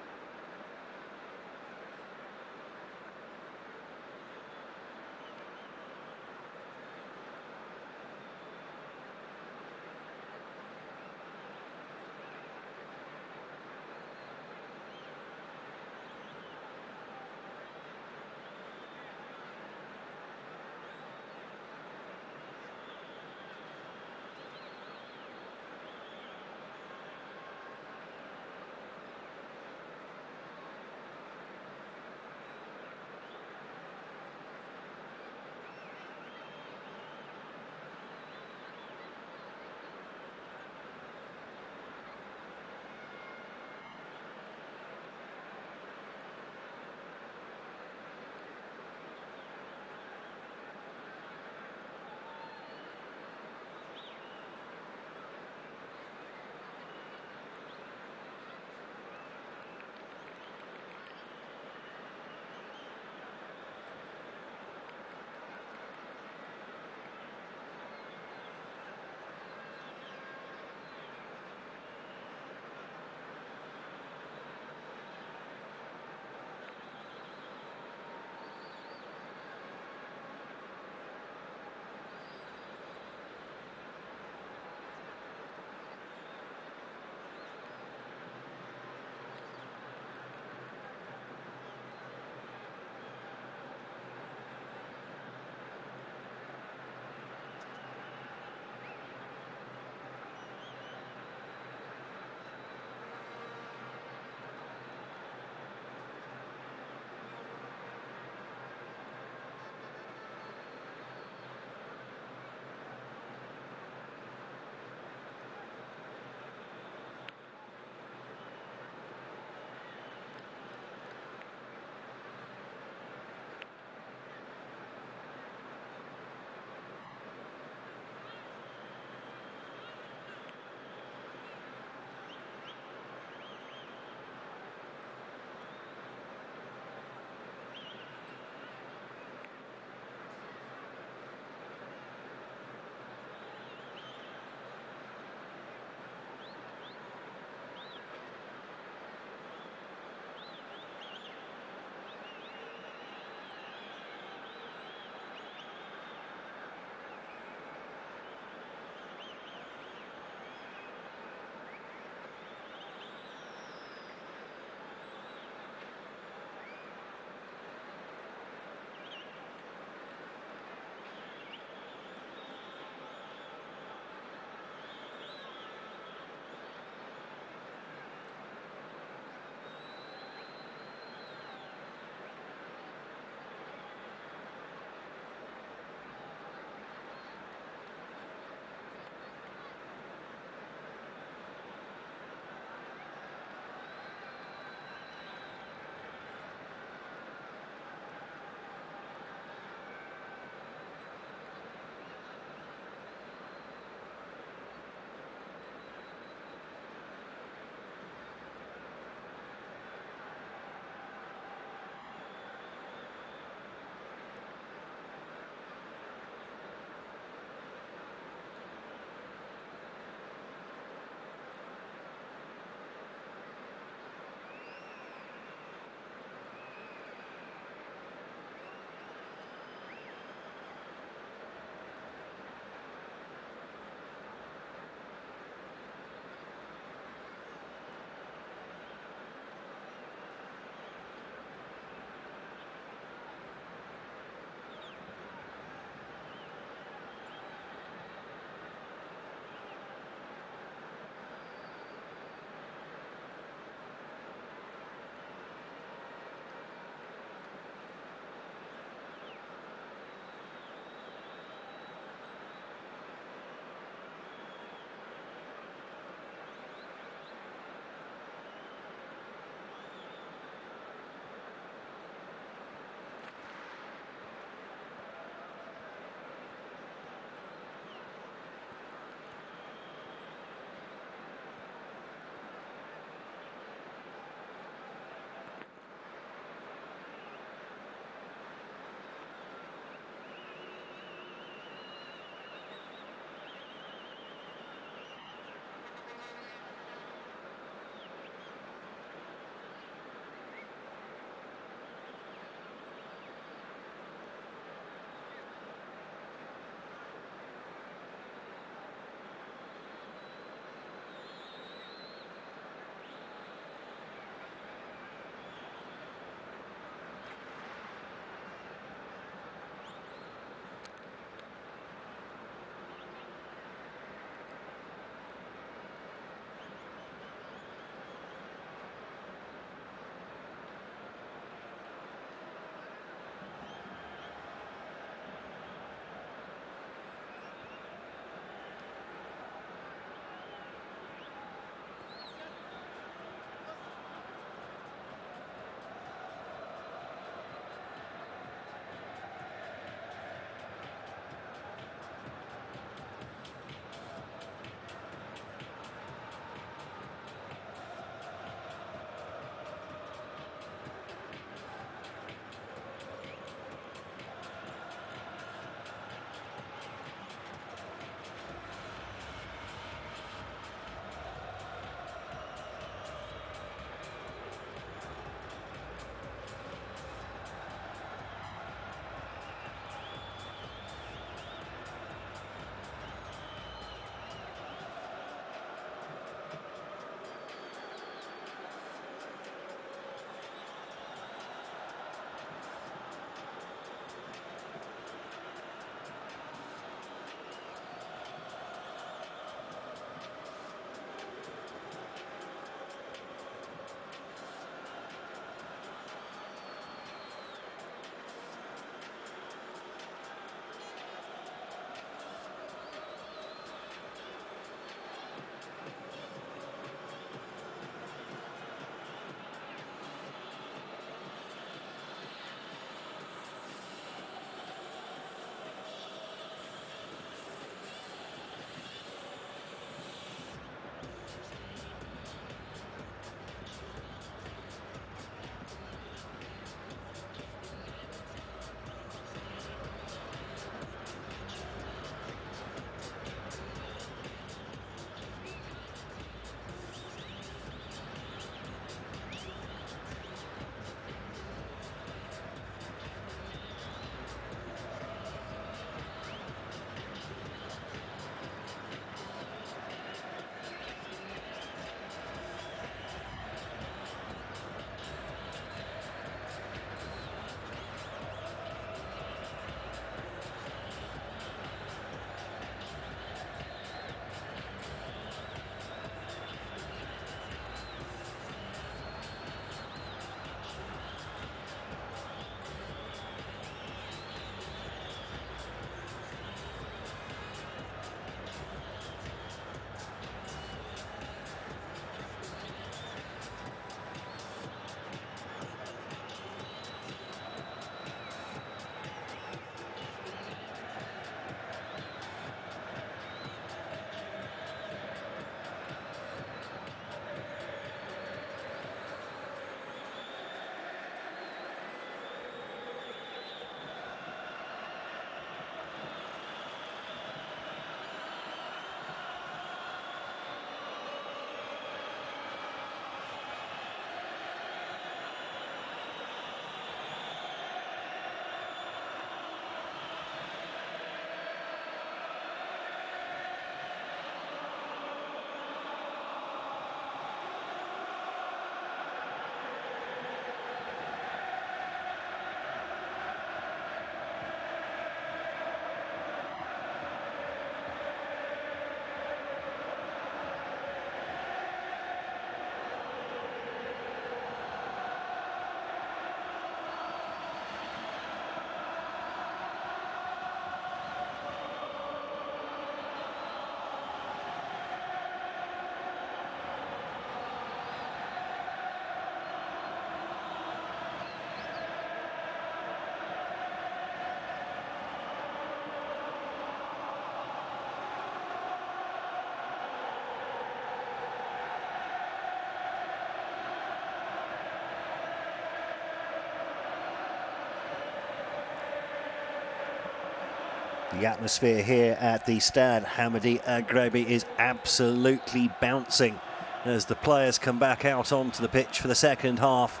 The atmosphere here at the Stade Hamadi Agrabi is absolutely bouncing as the players come back out onto the pitch for the second half.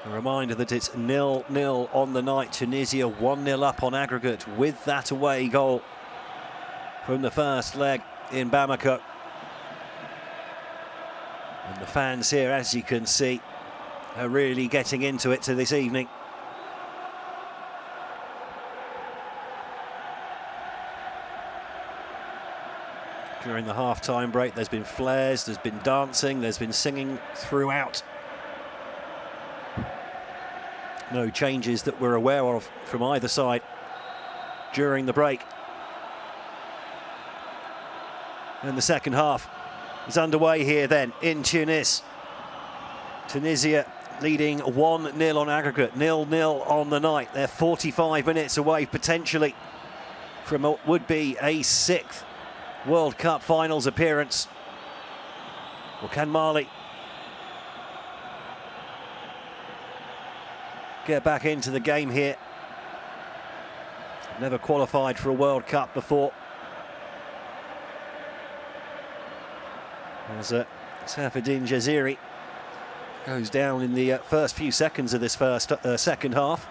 A reminder that it's 0-0 on the night. Tunisia 1-0 up on aggregate with that away goal from the first leg in Bamako. And the fans here, as you can see, are really getting into it this evening. During the half-time break, there's been flares, there's been dancing, there's been singing throughout. No changes that we're aware of from either side during the break. And the second half is underway here then in Tunis. Tunisia leading 1-0 on aggregate, 0-0 on the night. They're 45 minutes away potentially from what would be a 6th World Cup finals appearance. Well, can Mali get back into the game here? Never qualified for a World Cup before. As Safieddine Jaziri goes down in the first few seconds of this second half.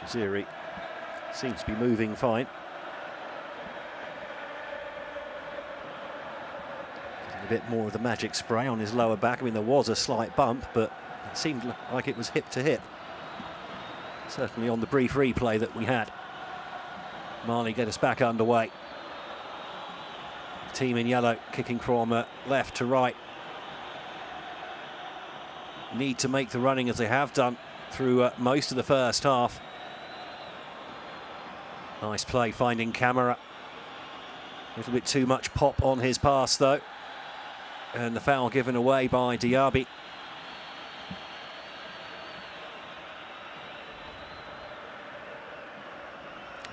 Jaziri seems to be moving fine. Getting a bit more of the magic spray on his lower back. I mean, there was a slight bump, but it seemed like it was hip to hip. Certainly on the brief replay that we had. Mali get us back underway. The team in yellow kicking from left to right. Need to make the running as they have done through most of the first half. Nice play finding Camara. A little bit too much pop on his pass though. And the foul given away by Diaby.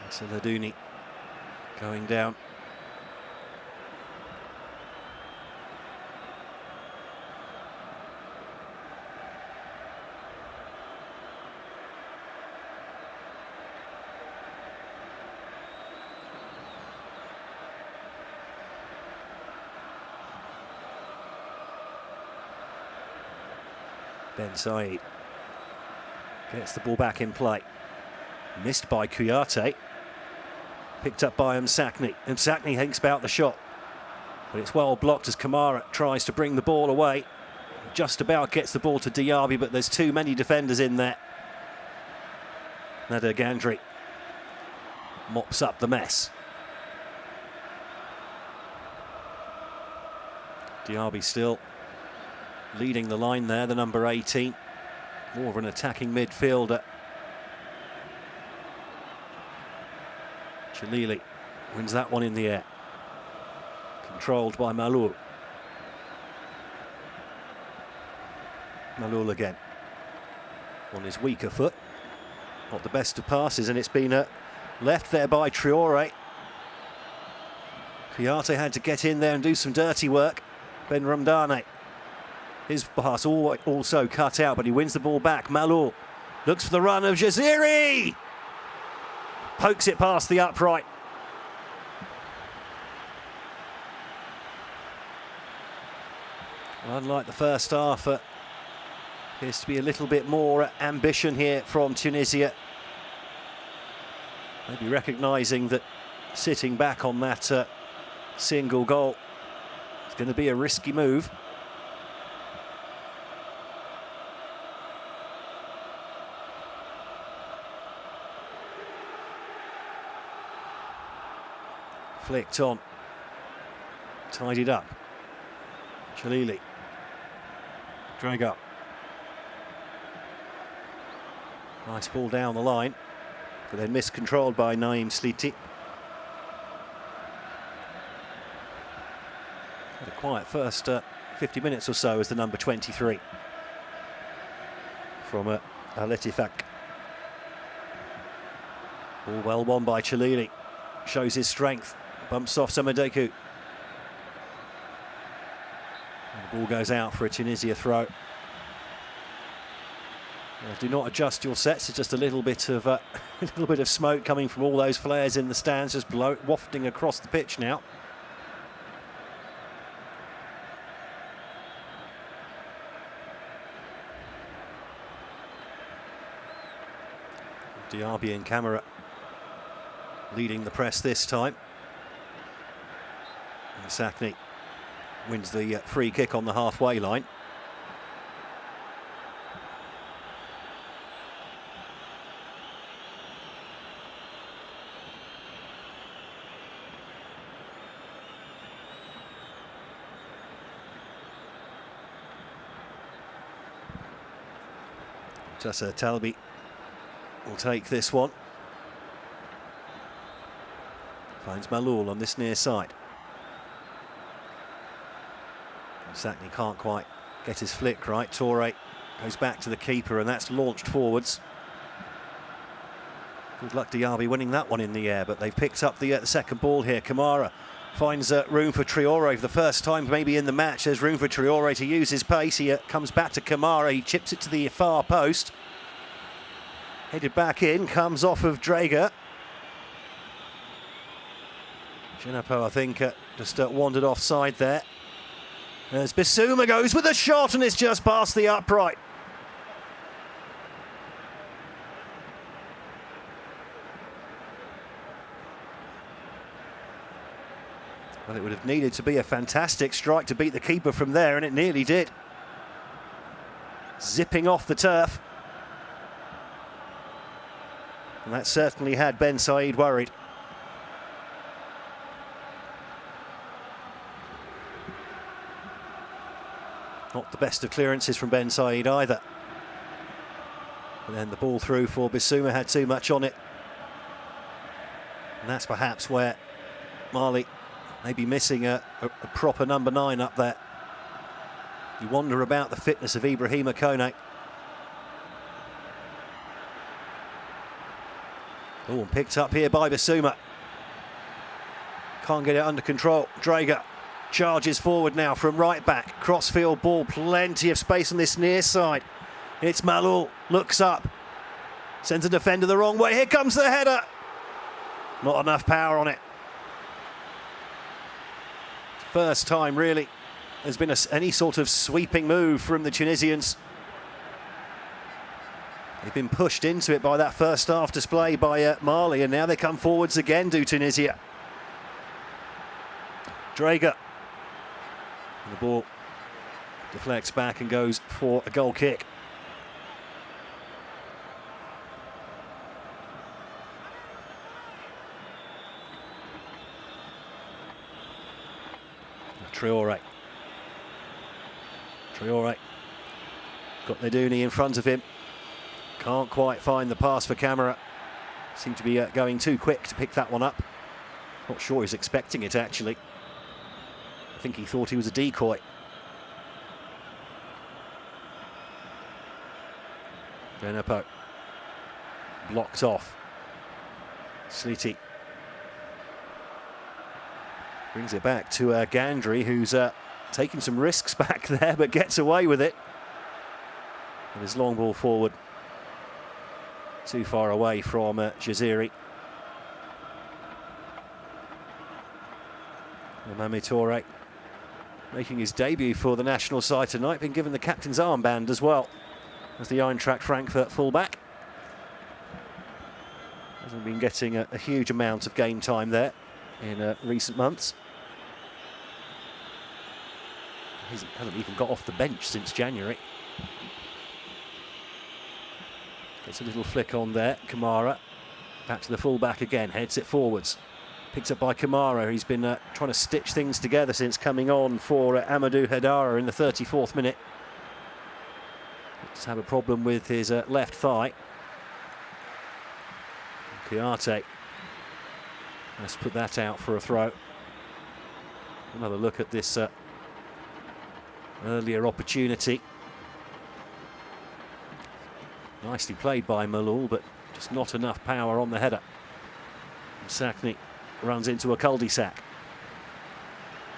Saladuni going down. Ben Said gets the ball back in play. Missed by Kouyaté. Picked up by Msakni. Msakni thinks about the shot. But it's well blocked as Kamara tries to bring the ball away. Just about gets the ball to Diaby, but there's too many defenders in there. Nader Gandri mops up the mess. Diaby still leading the line there, the number 18. More of an attacking midfielder. Chalili wins that one in the air. Controlled by Malul. Malul again. On his weaker foot. Not the best of passes, and it's been left there by Traore. Kouyaté had to get in there and do some dirty work. Ben Ramdane. His pass also cut out, but he wins the ball back. Malul looks for the run of Jaziri. Pokes it past the upright. Unlike the first half, appears to be a little bit more ambition here from Tunisia. Maybe recognising that sitting back on that single goal is going to be a risky move. Flicked on, tidied up. Chalili, drag up. Nice ball down the line, but then miscontrolled by Naim Sliti. quiet first 50 minutes or so as the number 23 from Al-Ettifaq. All well won by Chalili. Shows his strength. Bumps off Samadeku. The ball goes out for a Tunisia throw. Do not adjust your sets. It's just a little bit of smoke coming from all those flares in the stands, just wafting across the pitch now. Diaby and Camara leading the press this time. And Sakni wins the free kick on the halfway line. Tassa Talbi will take this one. Finds Malul on this near side. Sakni can't quite get his flick right. Toure goes back to the keeper, and that's launched forwards. Good luck Diaby winning that one in the air, but they've picked up the second ball here. Kamara finds room for Traore for the first time maybe in the match. There's room for Traore to use his pace. He comes back to Kamara. He chips it to the far post. Headed back in, comes off of Drager. Genapo, I think, just wandered offside there. As Bissouma goes with a shot, and it's just past the upright. Well, it would have needed to be a fantastic strike to beat the keeper from there, and it nearly did. Zipping off the turf. And that certainly had Ben Said worried. Not the best of clearances from Ben Said either. And then the ball through for Bissouma had too much on it. And that's perhaps where Mali may be missing a proper number 9 up there. You wonder about the fitness of Ibrahima Kone. Oh, picked up here by Bissouma. Can't get it under control. Drager charges forward now from right back. Crossfield ball, plenty of space on this near side. It's Malul, looks up. Sends a defender the wrong way. Here comes the header. Not enough power on it. First time, really, there's been any sort of sweeping move from the Tunisians. They've been pushed into it by that first half display by Mali, and now they come forwards again, do Tunisia. Drager. And the ball deflects back and goes for a goal kick. Traore. Got Leduni in front of him. Can't quite find the pass for Camara. Seemed to be going too quick to pick that one up. Not sure he's expecting it, actually. I think he thought he was a decoy. Genapo. Blocked off. Sliti. Brings it back to Gandry, who's taking some risks back there, but gets away with it. And his long ball forward. Too far away from Jaziri. Mami Toure making his debut for the national side tonight, been given the captain's armband as well as the Eintracht Frankfurt fullback. Hasn't been getting a huge amount of game time there in recent months. He hasn't even got off the bench since January. Gets a little flick on there. Kamara back to the full-back again, heads it forwards. Picked up by Kamara. He's been trying to stitch things together since coming on for Amadou Haidara in the 34th minute. Just have a problem with his left thigh. Kiarte. Let's put that out for a throw. Another look at this earlier opportunity. Nicely played by Malul, but just not enough power on the header. Sakni runs into a cul-de-sac.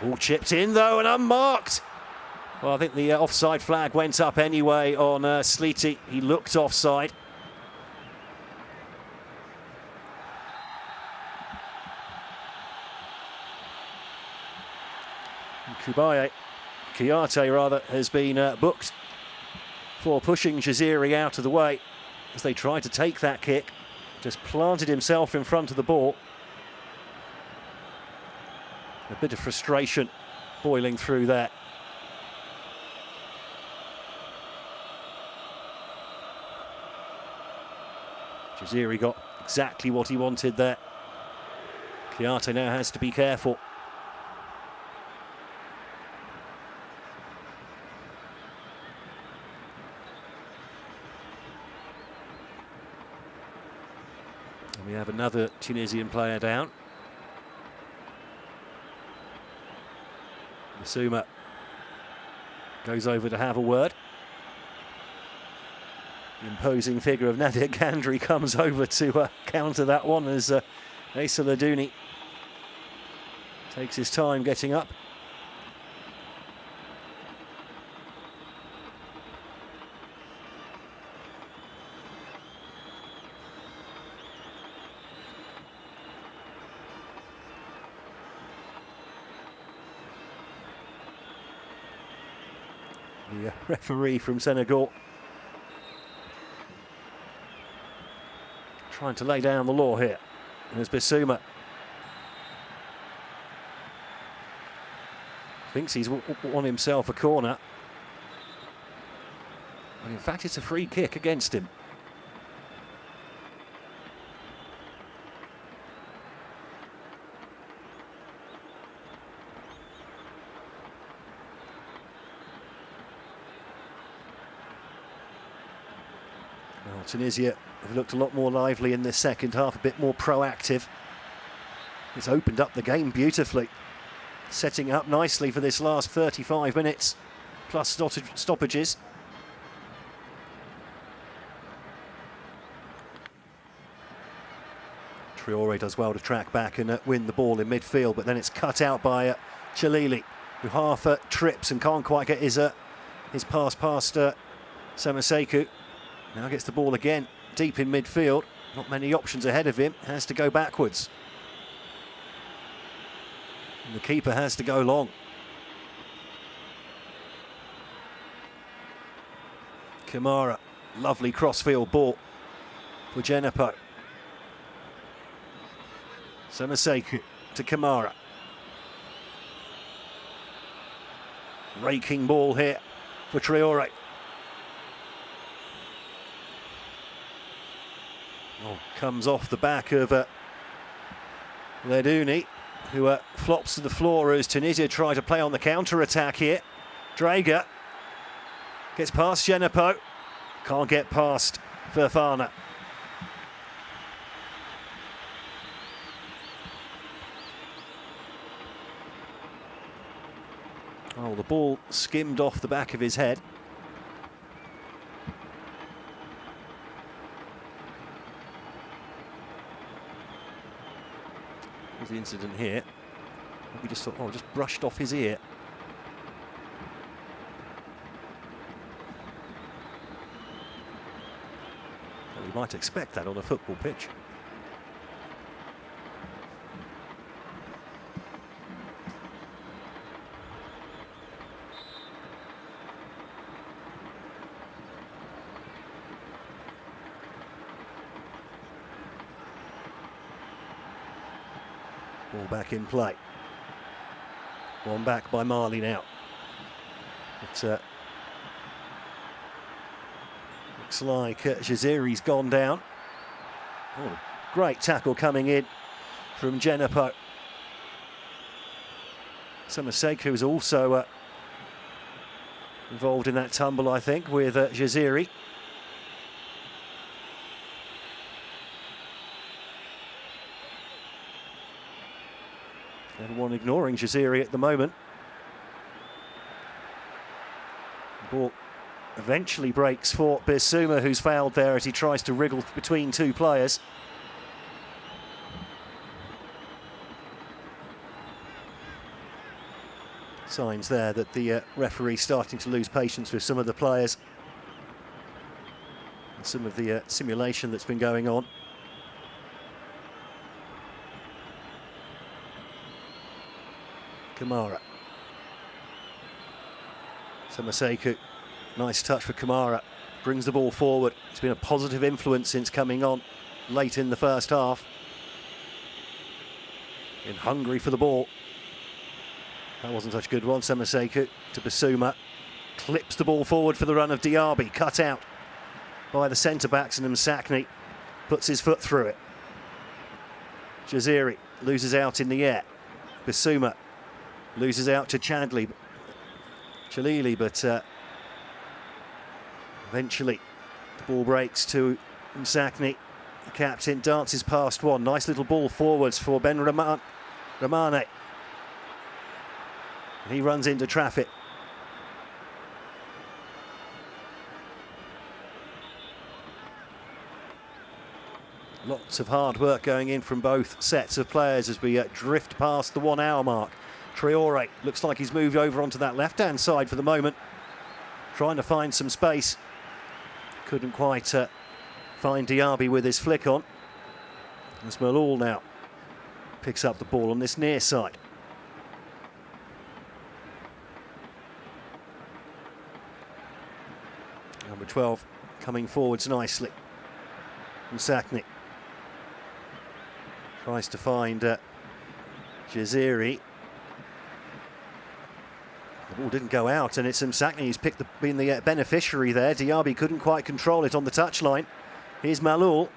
Ball chipped in though and unmarked. Well, I think the offside flag went up anyway on Sliti. He looked offside. Kiate rather, has been booked for pushing Jaziri out of the way as they tried to take that kick. Just planted himself in front of the ball. A bit of frustration boiling through there. Jaziri got exactly what he wanted there. Kiate now has to be careful. And we have another Tunisian player down. Basuma goes over to have a word. The imposing figure of Nadir Gandri comes over to counter that one as Asa Ladouni takes his time getting up. The referee from Senegal trying to lay down the law here. There's Basuma. Thinks he's won himself a corner. And in fact, it's a free kick against him. Well, Tunisia have looked a lot more lively in this second half, a bit more proactive. It's opened up the game beautifully, setting up nicely for this last 35 minutes, plus stoppages. Traore does well to track back and win the ball in midfield, but then it's cut out by Chalili, who half trips and can't quite get his pass past Samaseku. Now gets the ball again, deep in midfield. Not many options ahead of him, has to go backwards. And the keeper has to go long. Kamara, lovely crossfield ball for Djenepo. Samaseku to Kamara. Raking ball here for Traore. Oh, comes off the back of Ladouni, who flops to the floor as Tunisia try to play on the counter-attack here. Drager gets past Djenepo, can't get past Fofana. Oh, the ball skimmed off the back of his head. Here's the incident here. We just thought, oh, just brushed off his ear. Well, you might expect that on a football pitch. Ball back in play. One back by Marley now. It looks like Jaziri's gone down. Oh, great tackle coming in from Djenepo. Samaseku is also involved in that tumble, I think, with Jaziri. Everyone ignoring Jaziri at the moment. Ball eventually breaks for Bissouma, who's fouled there as he tries to wriggle between two players. Signs there that the referee's starting to lose patience with some of the players and some of the simulation that's been going on. Kamara. Samaseku, nice touch for Kamara, brings the ball forward. It's been a positive influence since coming on late in the first half. Been hungry for the ball. That wasn't such a good one. Samaseku to Bissouma, clips the ball forward for the run of Diaby, cut out by the centre-backs, and Msakni puts his foot through it. Jaziri loses out in the air. Bissouma loses out to Chalili, but eventually the ball breaks to Msakni. The captain dances past one. Nice little ball forwards for Ben Ramane. He runs into traffic. Lots of hard work going in from both sets of players as we drift past the 1 hour mark. Traore looks like he's moved over onto that left-hand side for the moment, trying to find some space. Couldn't quite find Diaby with his flick on. As Malul now picks up the ball on this near side. Number 12 coming forwards nicely. Msakni tries to find Jaziri. The ball didn't go out, and it's Msakni who's been the beneficiary there. Diaby couldn't quite control it on the touchline. Here's Malul.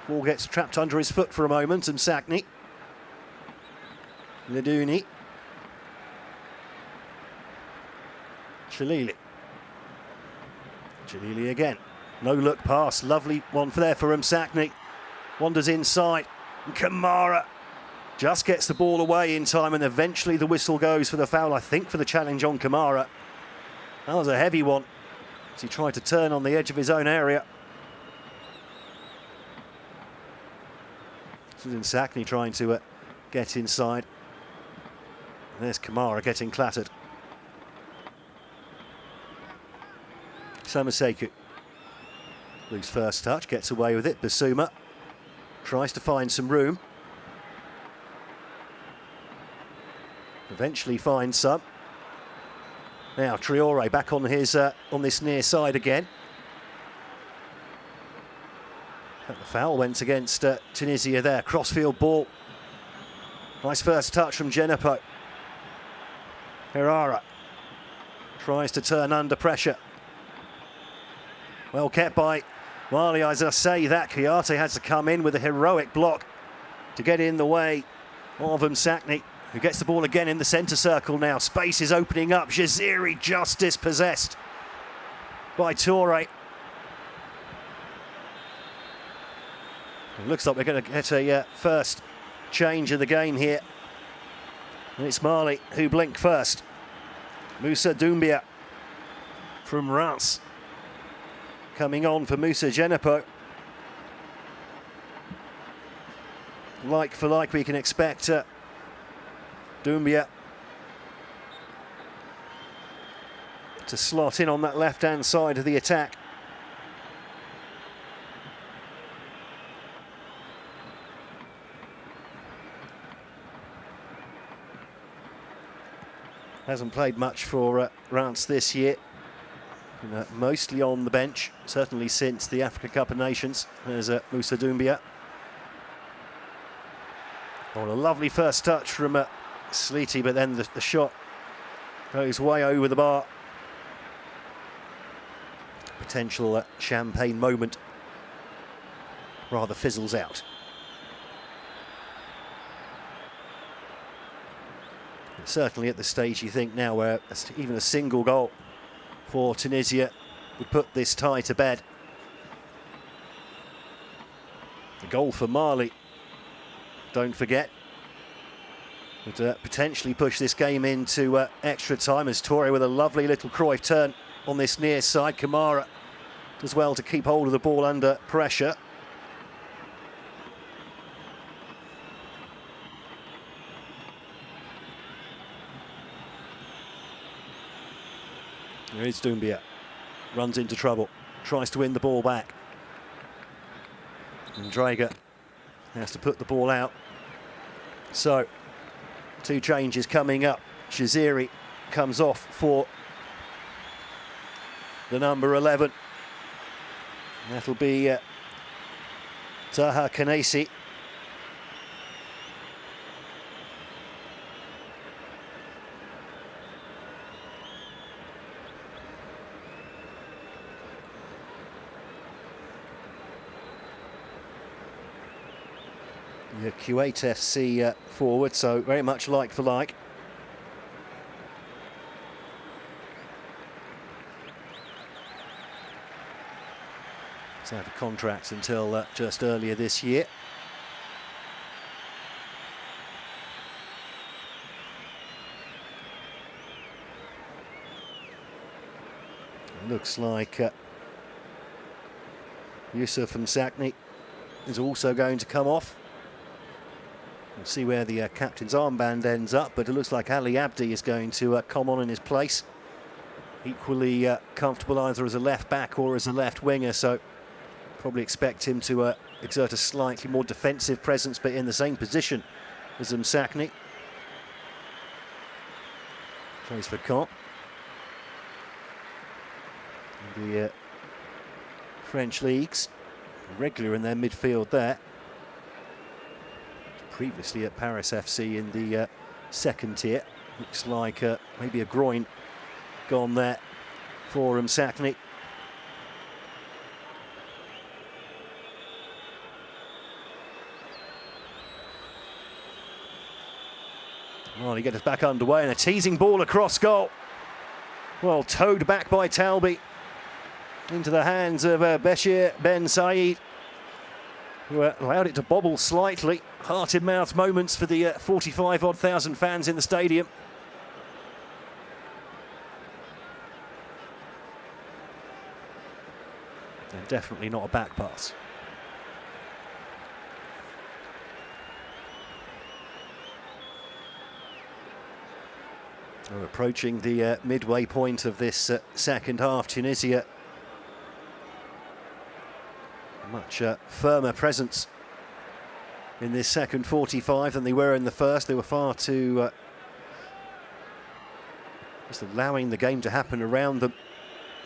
Ball gets trapped under his foot for a moment. Msakni. Leduni. Chalili. Chalili again. No look pass. Lovely one for Msakni. Wanders inside. And Kamara just gets the ball away in time, and eventually the whistle goes for the foul, I think, for the challenge on Kamara. That was a heavy one as he tried to turn on the edge of his own area. This is Msakni trying to get inside. And there's Kamara getting clattered. Samaseku. Loose first touch, gets away with it. Bissouma tries to find some room. Eventually finds some. Now Traore back on his on this near side again. And the foul went against Tunisia there. Crossfield ball. Nice first touch from Djenepo. Herrera tries to turn under pressure. Well kept by Mali. As I say that, Kouyaté has to come in with a heroic block to get in the way of Msakni, who gets the ball again in the centre circle now. Space is opening up. Jaziri just dispossessed by Toure. It looks like we're going to get a first change of the game here. And it's Mali who blink first. Moussa Doumbia from Reims coming on for Moussa Djenepo. Like for like, we can expect Doumbia to slot in on that left-hand side of the attack. Hasn't played much for Reims this year. Mostly on the bench, certainly since the Africa Cup of Nations. There's Moussa Doumbia. Oh, a lovely first touch from Sleety, but then the shot goes way over the bar. Potential champagne moment rather fizzles out. Certainly at the stage you think now where even a single goal for Tunisia would put this tie to bed. The goal for Mali, don't forget, would potentially push this game into extra time, as Toure with a lovely little Cruyff turn on this near side. Kamara does well to keep hold of the ball under pressure. There is Doumbia. Runs into trouble. Tries to win the ball back. And Drager has to put the ball out. So, 2 changes coming up. Shaziri comes off for the number 11. That'll be Taha Kanesi. The Kuwait FC forward, so very much like for like. He's out of contract until just earlier this year. It looks like Yusuf Msakni is also going to come off. We'll see where the captain's armband ends up, but it looks like Ali Abdi is going to come on in his place. Equally comfortable either as a left back or as a left winger, so probably expect him to exert a slightly more defensive presence, but in the same position as Msakni. Plays for Caen. The French leagues, regular in their midfield there. Previously at Paris FC in the second tier. Looks like maybe a groin gone there for Msakni. Well, he gets us back underway and a teasing ball across goal. Well, towed back by Talbi into the hands of Bashir Ben Said, who allowed it to bobble slightly. Heart-in-mouth moments for the 45-odd thousand fans in the stadium. And definitely not a back pass. We're approaching the midway point of this second half. Tunisia, a much firmer presence in this second 45 than they were in the first. They were far too just allowing the game to happen around them,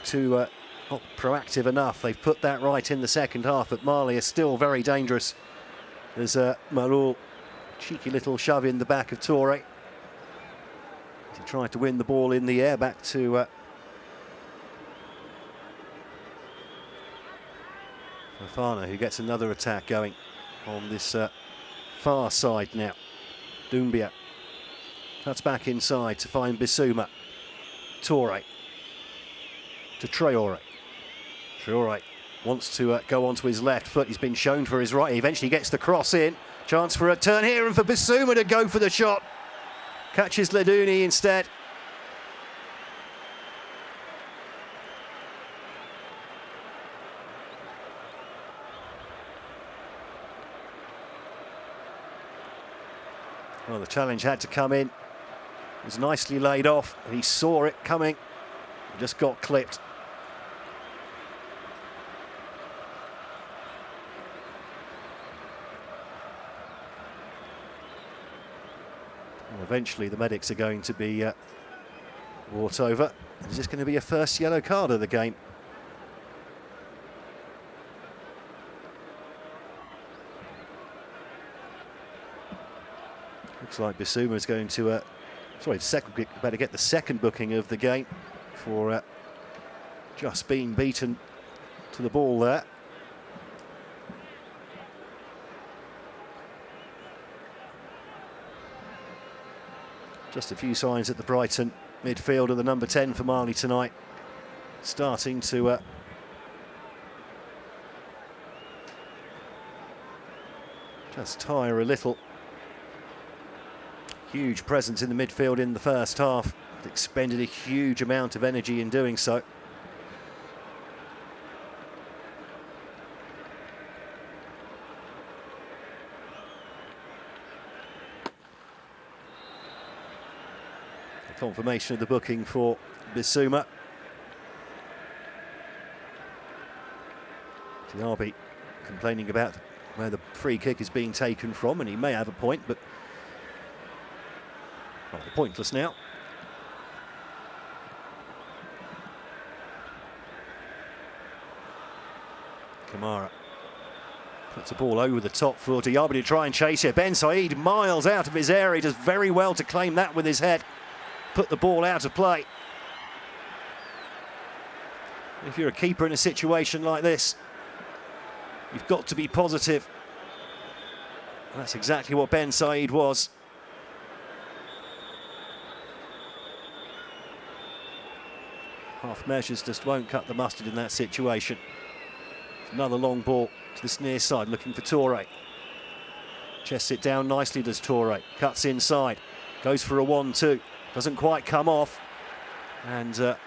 to not proactive enough. They've put that right in the second half, but Mali is still very dangerous. There's Marul, cheeky little shove in the back of Toure. He tried to win the ball in the air back to Fofana, who gets another attack going on this far side now. Doumbia cuts back inside to find Bissouma. Toure to Traore. Traore wants to go onto his left foot. He's been shown for his right. He eventually gets the cross in. Chance for a turn here and for Bissouma to go for the shot. Catches Ledouni instead. Well, the challenge had to come in. It was nicely laid off, and he saw it coming. He just got clipped. Well, eventually, the medics are going to be brought over. Is this going to be a first yellow card of the game? Looks like Bissouma is going to, better get the second booking of the game for just being beaten to the ball there. Just a few signs at the Brighton midfield of the number 10 for Mali tonight, starting to just tire a little. Huge presence in the midfield in the first half. Expended a huge amount of energy in doing so. Confirmation of the booking for Bissouma. Diaby complaining about where the free kick is being taken from, and he may have a point, but rather pointless now. Kamara puts the ball over the top for Diaby to try and chase it. Ben Said, miles out of his area, does very well to claim that with his head. Put the ball out of play. If you're a keeper in a situation like this, you've got to be positive. And that's exactly what Ben Said was. Half measures just won't cut the mustard in that situation. Another long ball to this near side, looking for Toure. Chests it down nicely, does Toure. Cuts inside, goes for a 1-2. Doesn't quite come off. And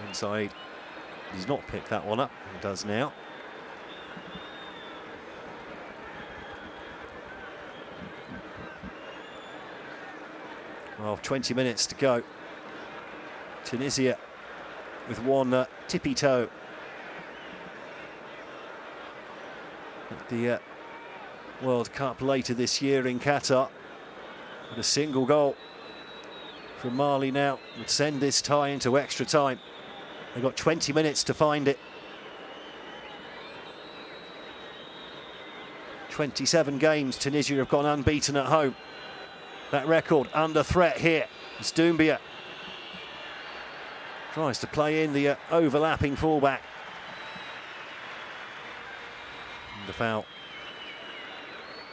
inside, he's not picked that one up. He does now. Well, 20 minutes to go. Tunisia with one tippy toe at the World Cup later this year in Qatar. But a single goal from Mali now would send this tie into extra time. They've got 20 minutes to find it. 27 games Tunisia have gone unbeaten at home. That record under threat here. It's Doumbia. Tries to play in the overlapping fullback. And the foul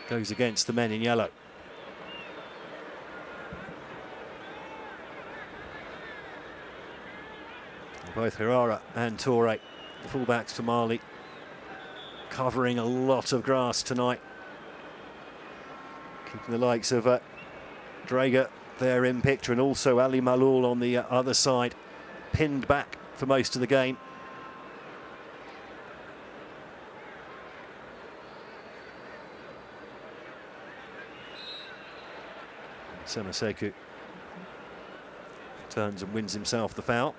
goes against the men in yellow. Both Herrera and Toure, the fullbacks for Mali, covering a lot of grass tonight. Keeping the likes of Drager there in picture, and also Ali Maloul on the other side, pinned back for most of the game. Semaseku turns and wins himself the foul.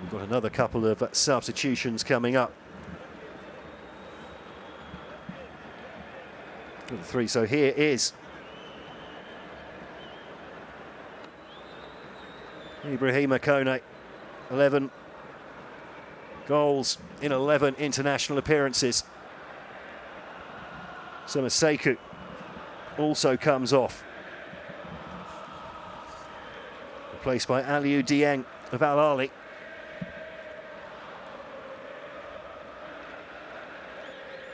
We've got another couple of substitutions coming up. Three, so here is Ibrahima Kone, 11 goals in 11 international appearances. Semaseku also comes off, replaced by Aliou Dieng of Al Ahly.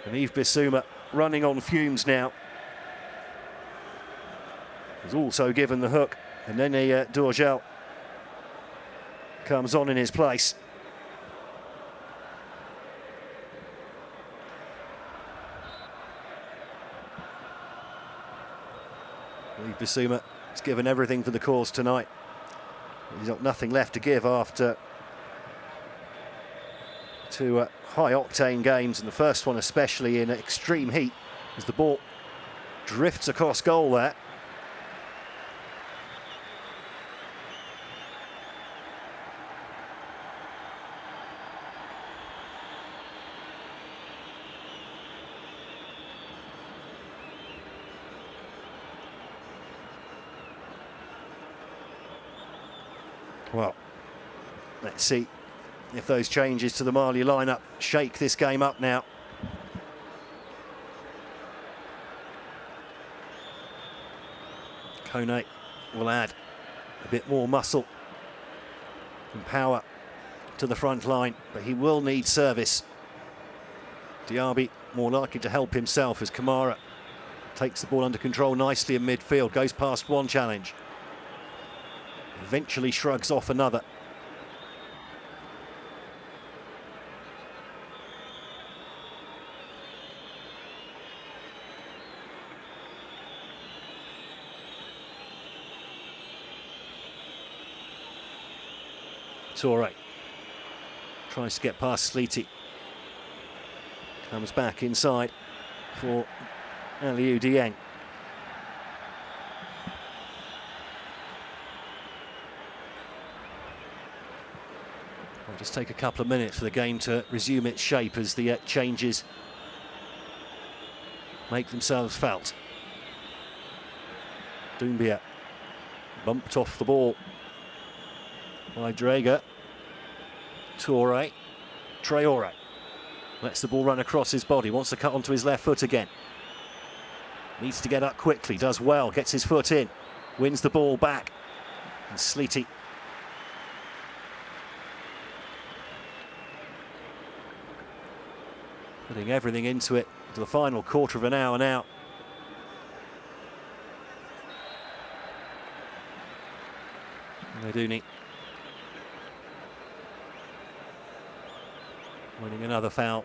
And Yves Bissouma running on fumes now. He's also given the hook, and then Dorgel comes on in his place. Yves Bissouma has given everything for the cause tonight. He's got nothing left to give after two high-octane games, and the first one especially in extreme heat as the ball drifts across goal there. Well, let's see if those changes to the Mali lineup shake this game up now. Kone will add a bit more muscle and power to the front line, but he will need service. Diaby more likely to help himself as Kamara takes the ball under control nicely in midfield, goes past one challenge, eventually shrugs off another. Toure Tries to get past Sleety. Comes back inside for Aliou Dieng. It'll just take a couple of minutes for the game to resume its shape as the changes make themselves felt. Doumbia bumped off the ball by Drager. Traore lets the ball run across his body, wants to cut onto his left foot again. Needs to get up quickly, does well, gets his foot in, wins the ball back. And Sleety putting everything into it to the final quarter of an hour now. Meduni winning another foul.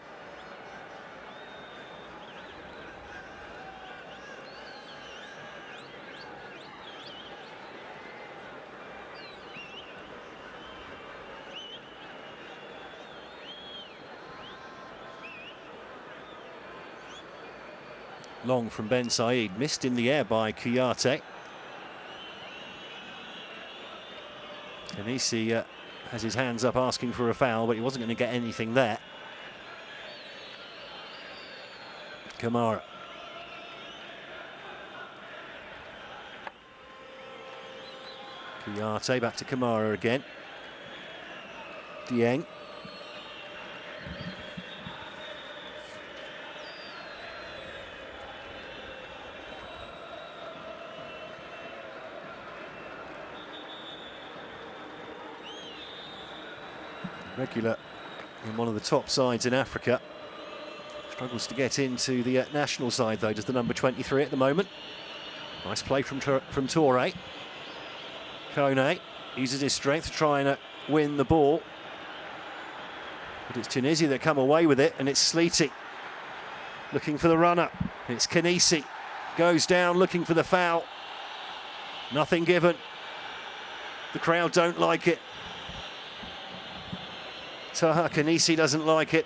Long from Ben Said, missed in the air by Kouyaté. Kanisi has his hands up asking for a foul, but he wasn't going to get anything there. Kamara. Kouyaté back to Kamara again. Dieng. Regular in one of the top sides in Africa. Struggles to get into the national side though, does the number 23 at the moment. Nice play from Toure. Kone uses his strength to try and win the ball. But it's Tunisia that come away with it, and it's Sleety looking for the runner. It's Kanisi, goes down looking for the foul. Nothing given. The crowd don't like it. Taha Kanisi doesn't like it.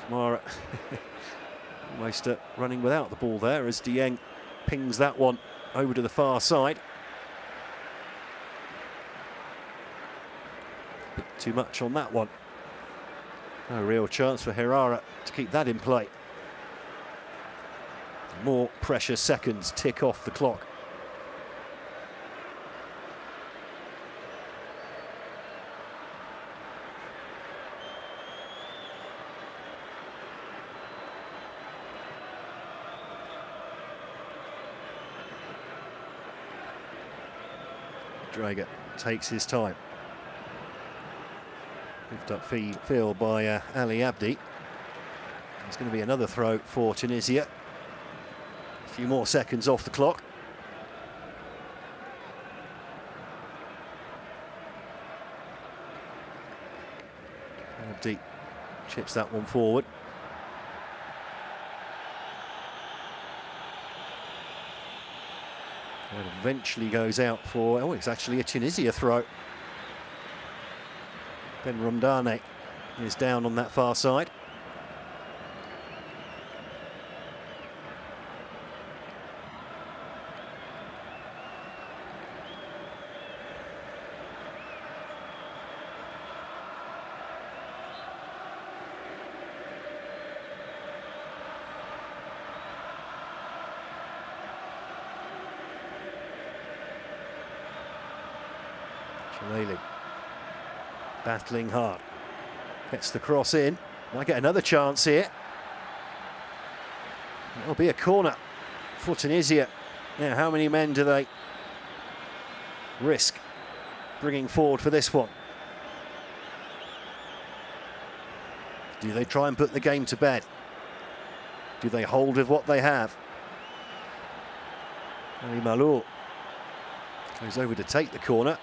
Kamara almost running without the ball there as Dieng pings that one over to the far side. Bit too much on that one. No real chance for Herrera to keep that in play. More precious seconds tick off the clock. Drager takes his time. Lift up field by Ali Abdi. There's going to be another throw for Tunisia. A few more seconds off the clock. Abdi chips that one forward. And eventually goes out for, oh, it's actually a Tunisia throw. Ben Rondane is down on that far side. Chalele battling hard, gets the cross in, might get another chance here. It'll be a corner for Tunisia. Now, how many men do they risk bringing forward for this one? Do they try and put the game to bed? Do they hold with what they have? Ali Malou goes over to take the corner.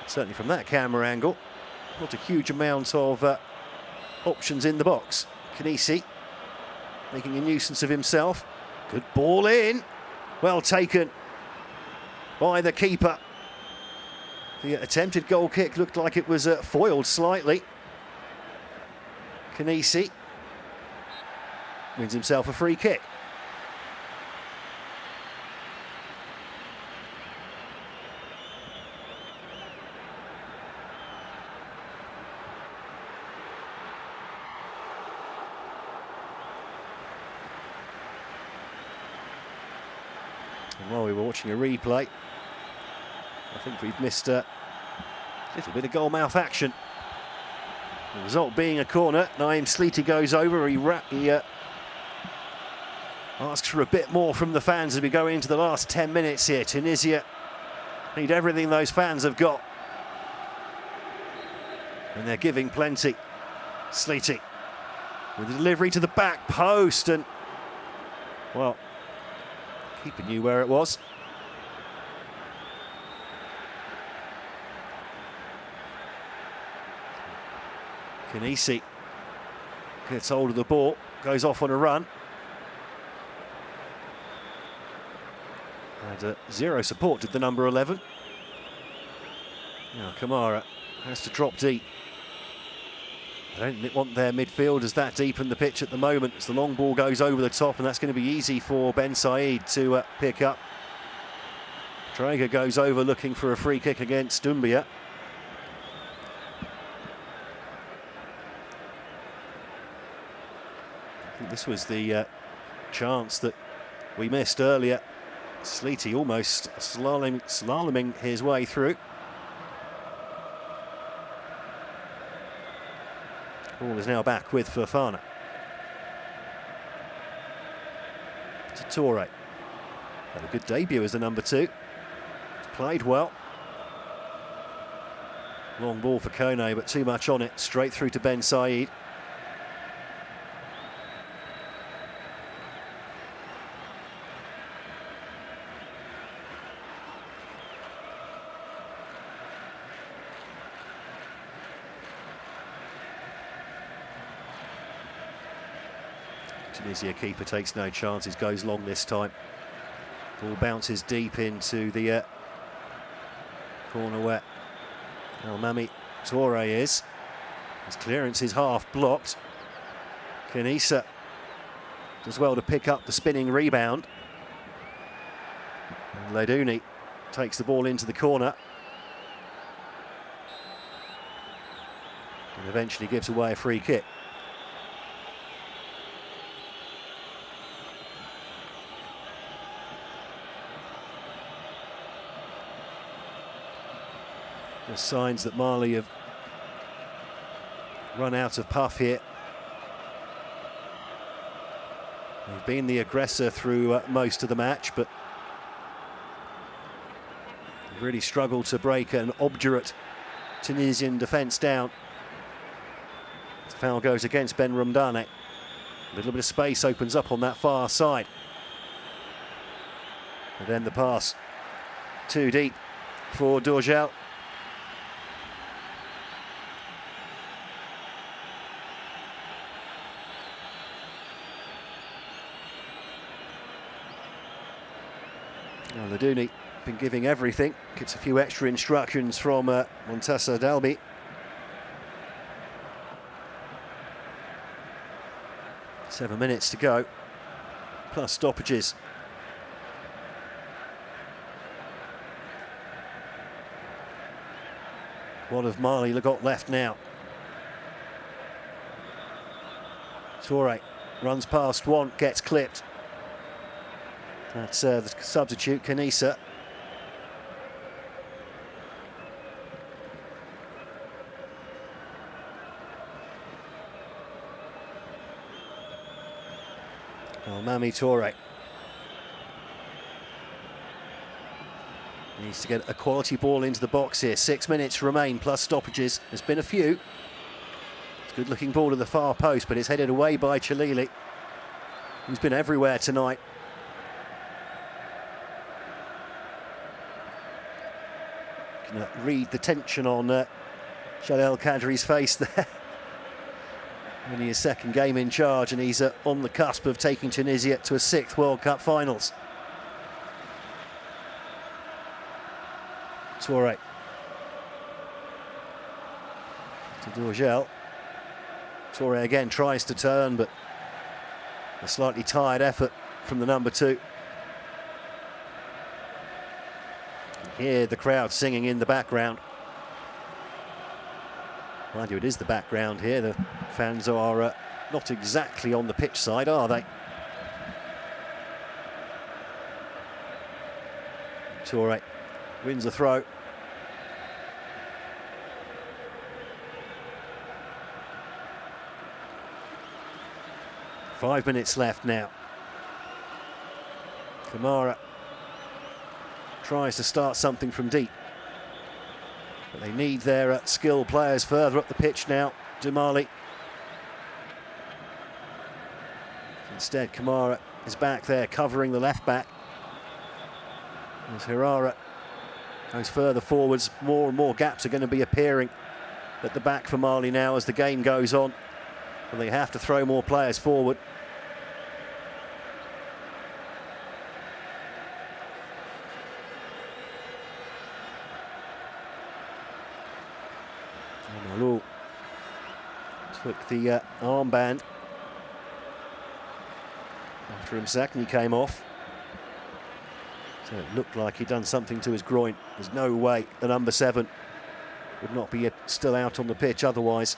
Certainly from that camera angle, not a huge amount of options in the box. Kanisi making a nuisance of himself. Good ball in. Well taken by the keeper. The attempted goal kick looked like it was foiled slightly. Kanisi wins himself a free kick. And while we were watching a replay, I think we've missed a little bit of goal-mouth action. The result being a corner. Naeem Sleety goes over. He asks for a bit more from the fans as we go into the last 10 minutes here. Tunisia need everything those fans have got, and they're giving plenty. Sleety with the delivery to the back post, and, well, keeper knew where it was. Kanisi gets hold of the ball, goes off on a run. And zero support did the number 11. Now Kamara has to drop deep. I don't want their midfielders that deep in the pitch at the moment as the long ball goes over the top, and that's going to be easy for Ben Said to pick up. Traeger goes over looking for a free kick against Doumbia. I think this was the chance that we missed earlier. Sleety almost slaloming his way through. Ball is now back with Fofana. To Toure. Had a good debut as the number 2. Played well. Long ball for Kone, but too much on it. Straight through to Ben Said. Tunisia keeper takes no chances, goes long this time. Ball bounces deep into the corner where Almami Toure is. His clearance is half blocked. Kanisa does well to pick up the spinning rebound. And Ledouni takes the ball into the corner. And eventually gives away a free kick. There's signs that Mali have run out of puff here. They've been the aggressor through most of the match, but they've really struggled to break an obdurate Tunisian defence down. The foul goes against Ben Rumdane. A little bit of space opens up on that far side. And then the pass too deep for Dorjel. Well, Ledouni been giving everything. Gets a few extra instructions from Montassa Dalby. Seven minutes to go, plus stoppages. What have Mali got left now? Toure runs past one, gets clipped. That's the substitute, Kanisa. Almami Toure needs to get a quality ball into the box here. 6 minutes remain, plus stoppages. There's been a few. It's a good-looking ball to the far post, but it's headed away by Chalili, who's been everywhere tonight. Read the tension on Shadel Kadri's face there. Only his second game in charge, and he's on the cusp of taking Tunisia to a 6th World Cup finals. Toure to Dorgel. Toure again tries to turn, but a slightly tired effort from the number 2. Hear the crowd singing in the background. Mind you, it is the background here. The fans are not exactly on the pitch side, are they? Toure wins the throw. Five minutes left now. Kamara tries to start something from deep. But they need their skilled players further up the pitch now. Dumali. Instead, Kamara is back there covering the left back. As Herrera goes further forwards, more and more gaps are going to be appearing at the back for Mali now as the game goes on. And they have to throw more players forward. Malou took the armband after Msakni came off. So it looked like he'd done something to his groin. There's no way the number 7 would not be still out on the pitch otherwise.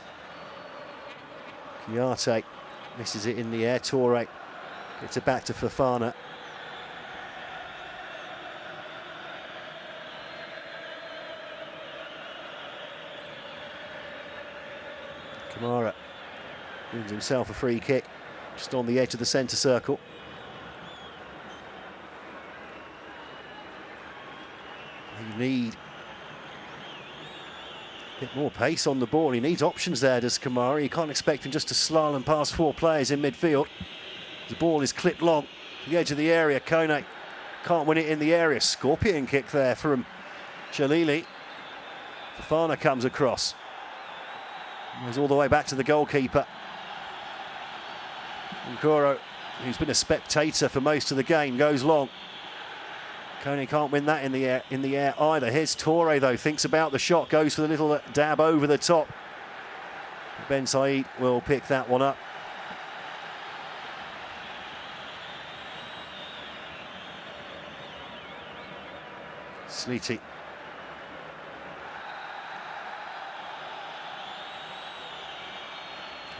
Kouyaté misses it in the air. Toure gets it back to Fofana. Kamara wins himself a free kick just on the edge of the centre circle. You need a bit more pace on the ball. He needs options there, does Kamara. You can't expect him just to slalom past 4 players in midfield. The ball is clipped long to the edge of the area. Kone can't win it in the area. Scorpion kick there from Jalili. Fofana comes across. Goes all the way back to the goalkeeper. Nkoro, who's been a spectator for most of the game, goes long. Kone can't win that in the air either. Here's Toure though, thinks about the shot, goes for the little dab over the top. Ben Said will pick that one up. Sliti.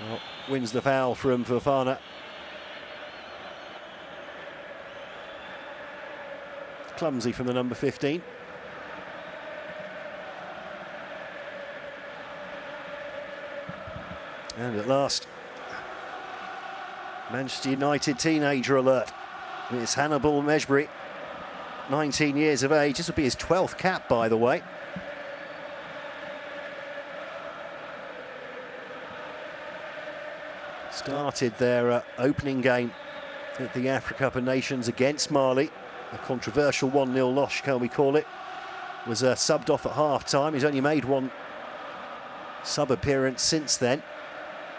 Well, wins the foul from Fofana. Clumsy from the number 15. And at last, Manchester United teenager alert. It's Hannibal Mejbri, 19 years of age. This will be his 12th cap, by the way. Started their opening game at the Africa Cup of Nations against Mali. A controversial 1-0 loss, shall we call it. Was subbed off at half-time. He's only made one sub-appearance since then.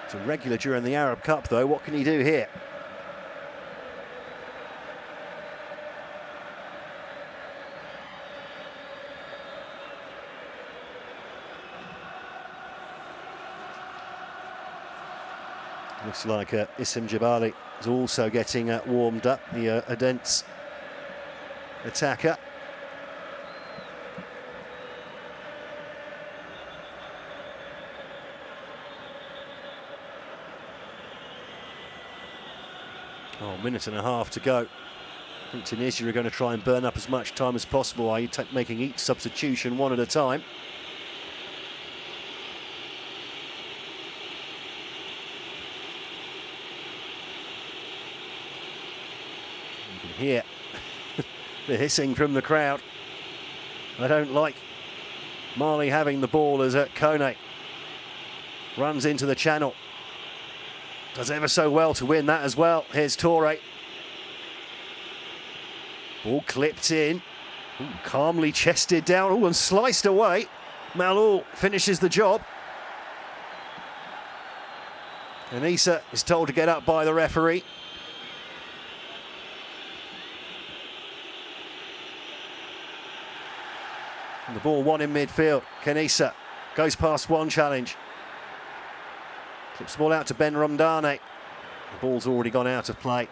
He's a regular during the Arab Cup, though. What can he do here? Looks like Issam Jabali is also getting warmed up, the Adents attacker. Oh, a minute and a half to go. I think Tunisia are going to try and burn up as much time as possible, i.e. making each substitution one at a time. You can hear the hissing from the crowd. I don't like Mali having the ball as Kone runs into the channel. Does ever so well to win that as well. Here's Toure. Ball clipped in. Ooh, calmly chested down. Ooh, and sliced away. Malou finishes the job. And Issa is told to get up by the referee. And the ball won in midfield. Kenisa goes past one challenge. Clips the ball out to Ben Rondane. The ball's already gone out of play.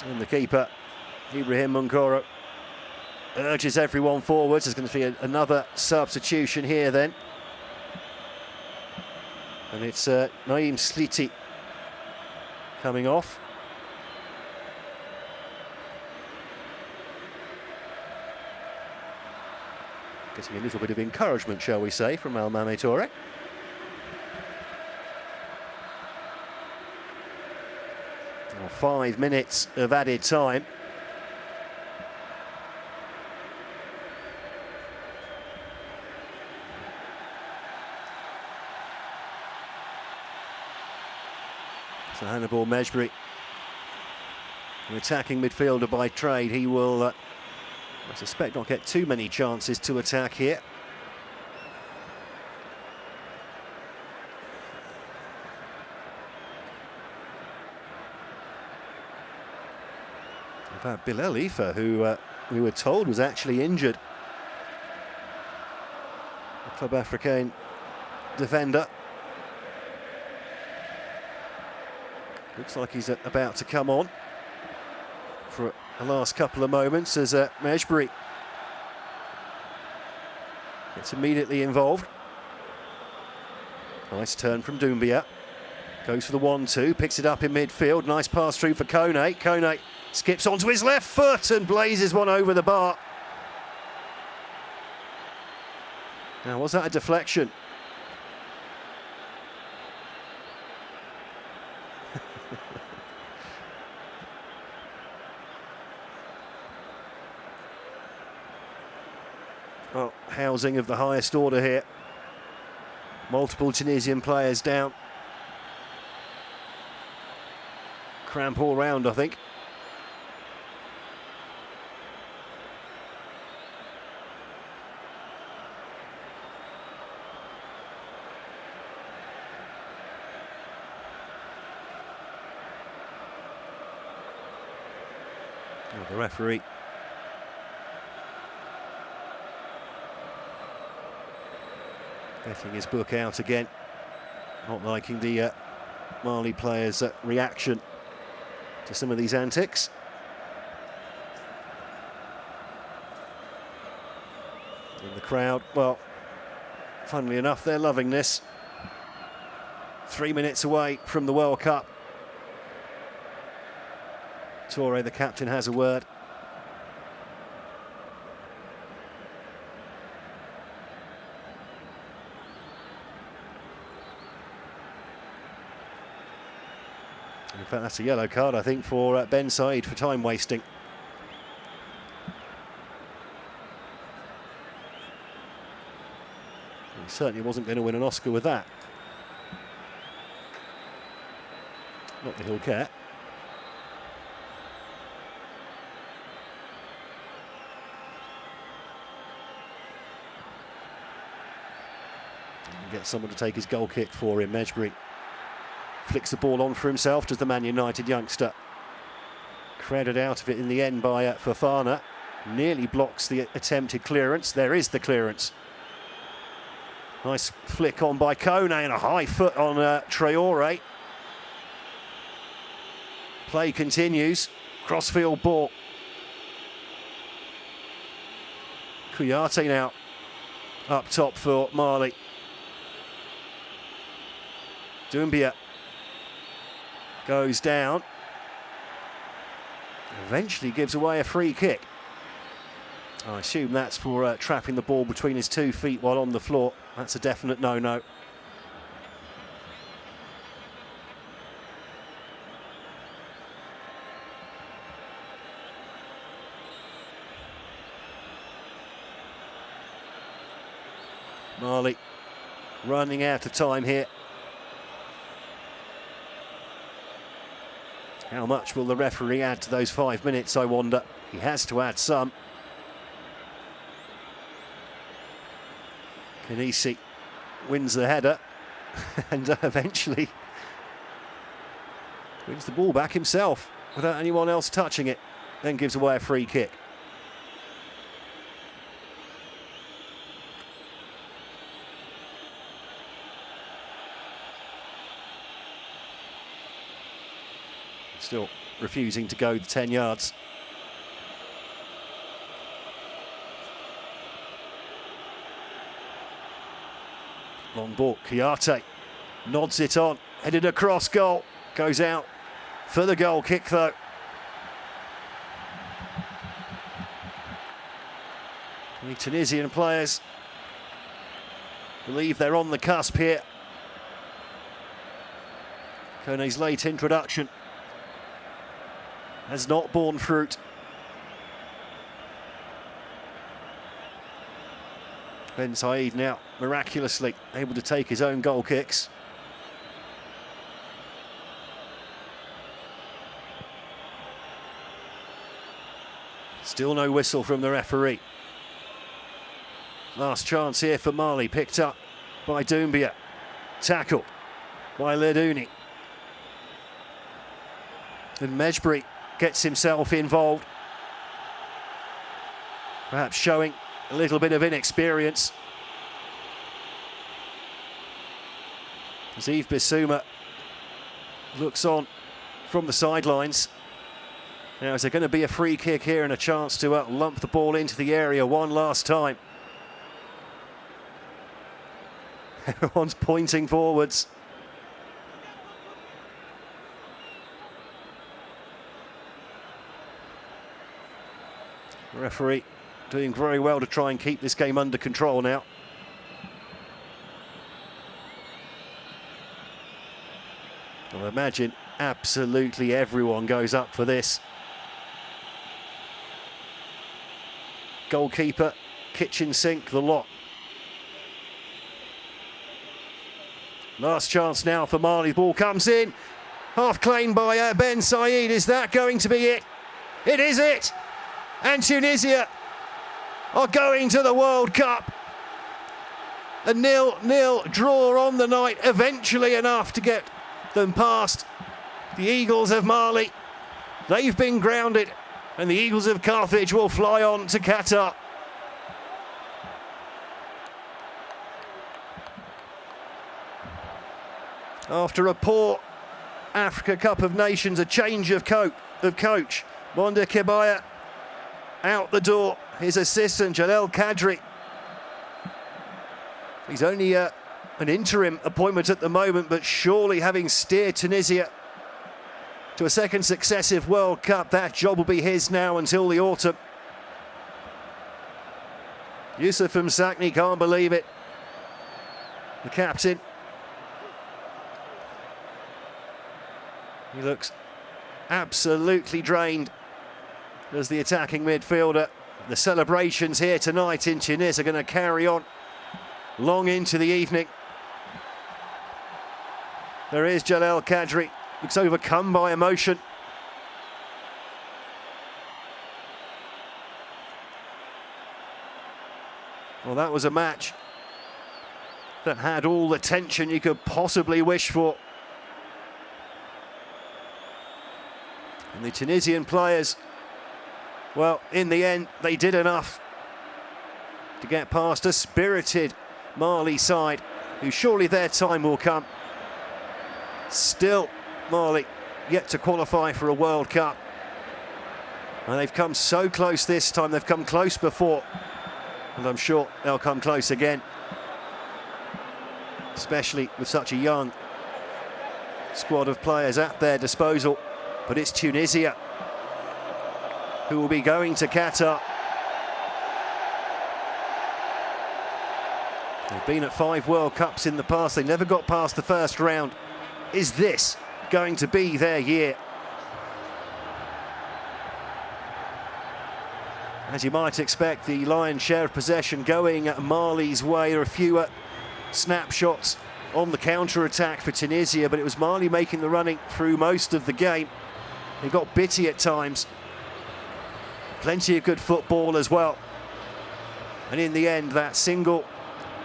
And the keeper, Ibrahim Munkoro, urges everyone forwards. There's going to be another substitution here then. And it's Naim Sliti coming off. Getting a little bit of encouragement, shall we say, from Al Mame Toure. 5 minutes of added time. So Hannibal Mejbri, an attacking midfielder by trade, he will, I suspect, not get too many chances to attack here. In fact, Bilal Ifa, who we were told was actually injured, the Club Africain defender. Looks like he's about to come on for the last couple of moments as Mejbri gets immediately involved. Nice turn from Doumbia. Goes for the 1-2, picks it up in midfield. Nice pass through for Kone. Kone skips onto his left foot and blazes one over the bar. Now, was that a deflection? Well, housing of the highest order here. Multiple Tunisian players down. Cramp all round, I think. Oh, the referee getting his book out again, not liking the Mali players' reaction to some of these antics. And the crowd, well, funnily enough, they're loving this. 3 minutes away from the World Cup. Toure, the captain, has a word. In fact, that's a yellow card, I think, for Ben Said for time wasting. He certainly wasn't going to win an Oscar with that. Not that he'll care. Get someone to take his goal kick for him. Mejbri flicks the ball on for himself, does the Man United youngster. Crowded out of it in the end by Fofana. Nearly blocks the attempted clearance. There is the clearance. Nice flick on by Kone and a high foot on Traore. Play continues. Crossfield ball. Kouyaté now up top for Mali. Doumbia goes down. Eventually gives away a free kick. I assume that's for trapping the ball between his 2 feet while on the floor. That's a definite no-no. Mali running out of time here. How much will the referee add to those 5 minutes, I wonder? He has to add some. Kanisi wins the header and eventually wins the ball back himself without anyone else touching it, then gives away a free kick. Still refusing to go the 10 yards. Long ball, Kouyaté nods it on, headed across goal, goes out for the goal kick though. The Tunisian players believe they're on the cusp here. Kone's late introduction has not borne fruit. Ben Said now miraculously able to take his own goal kicks. Still no whistle from the referee. Last chance here for Mali, picked up by Doumbia. Tackled by Ledouni. And Mejbri gets himself involved. Perhaps showing a little bit of inexperience. As Yves Bissouma looks on from the sidelines. Now, is there going to be a free kick here and a chance to lump the ball into the area one last time? Everyone's pointing forwards. The referee doing very well to try and keep this game under control now. I imagine absolutely everyone goes up for this. Goalkeeper, kitchen sink, the lot. Last chance now for Mali. Ball comes in. Half claimed by Ben Said. Is that going to be it? It is it. And Tunisia are going to the World Cup. A 0-0 draw on the night, eventually enough to get them past the Eagles of Mali. They've been grounded, and the Eagles of Carthage will fly on to Qatar. After a poor Africa Cup of Nations, a change of coach. Monda Kebaya out the door. His assistant, Jalel Kadri. He's only an interim appointment at the moment, but surely having steered Tunisia to a second successive World Cup, that job will be his now until the autumn. Youssouf Msakni can't believe it. The captain. He looks absolutely drained as the attacking midfielder. The celebrations here tonight in Tunis are going to carry on long into the evening. There is Jalel Kadri, looks overcome by emotion. Well, that was a match that had all the tension you could possibly wish for. And the Tunisian players, well, in the end, they did enough to get past a spirited Mali side, who surely their time will come. Still, Mali yet to qualify for a World Cup. And they've come so close this time. They've come close before. And I'm sure they'll come close again. Especially with such a young squad of players at their disposal. But it's Tunisia who will be going to Qatar. They've been at 5 World Cups in the past. They never got past the first round. Is this going to be their year? As you might expect, the lion's share of possession going Mali's way. There are a few snapshots on the counter-attack for Tunisia, but it was Mali making the running through most of the game. They got bitty at times. Plenty of good football as well. And in the end, that single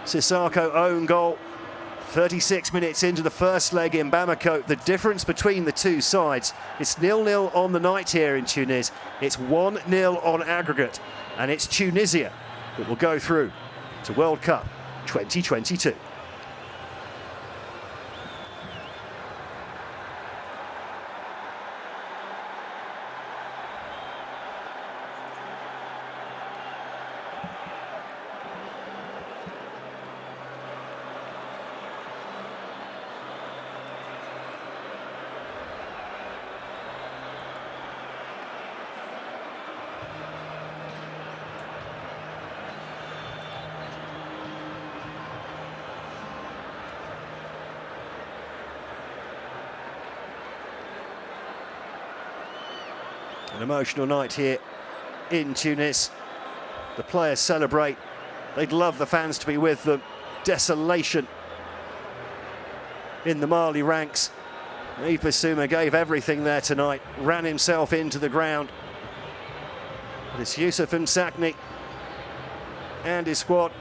Sissoko own goal, 36 minutes into the first leg in Bamako. The difference between the two sides, it's 0-0 on the night here in Tunis. It's 1-0 on aggregate. And it's Tunisia that will go through to World Cup 2022. An emotional night here in Tunis. The players celebrate. They'd love the fans to be with them. Desolation in the Mali ranks. Yves Bissouma gave everything there tonight, ran himself into the ground. But it's Youssouf Msakni and his squad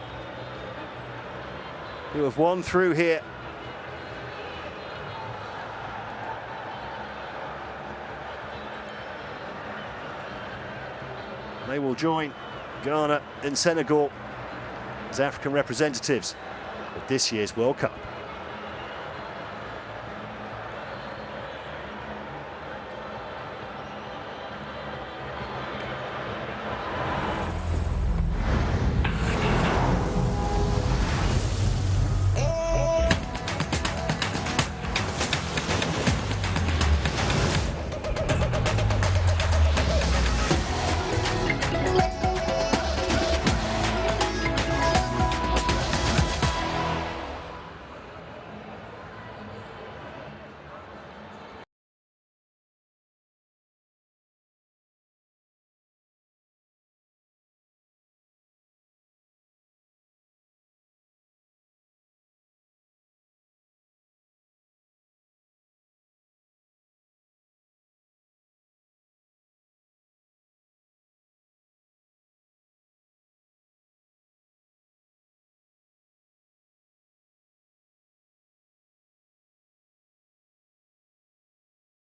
who have won through here. They will join Ghana and Senegal as African representatives at this year's World Cup.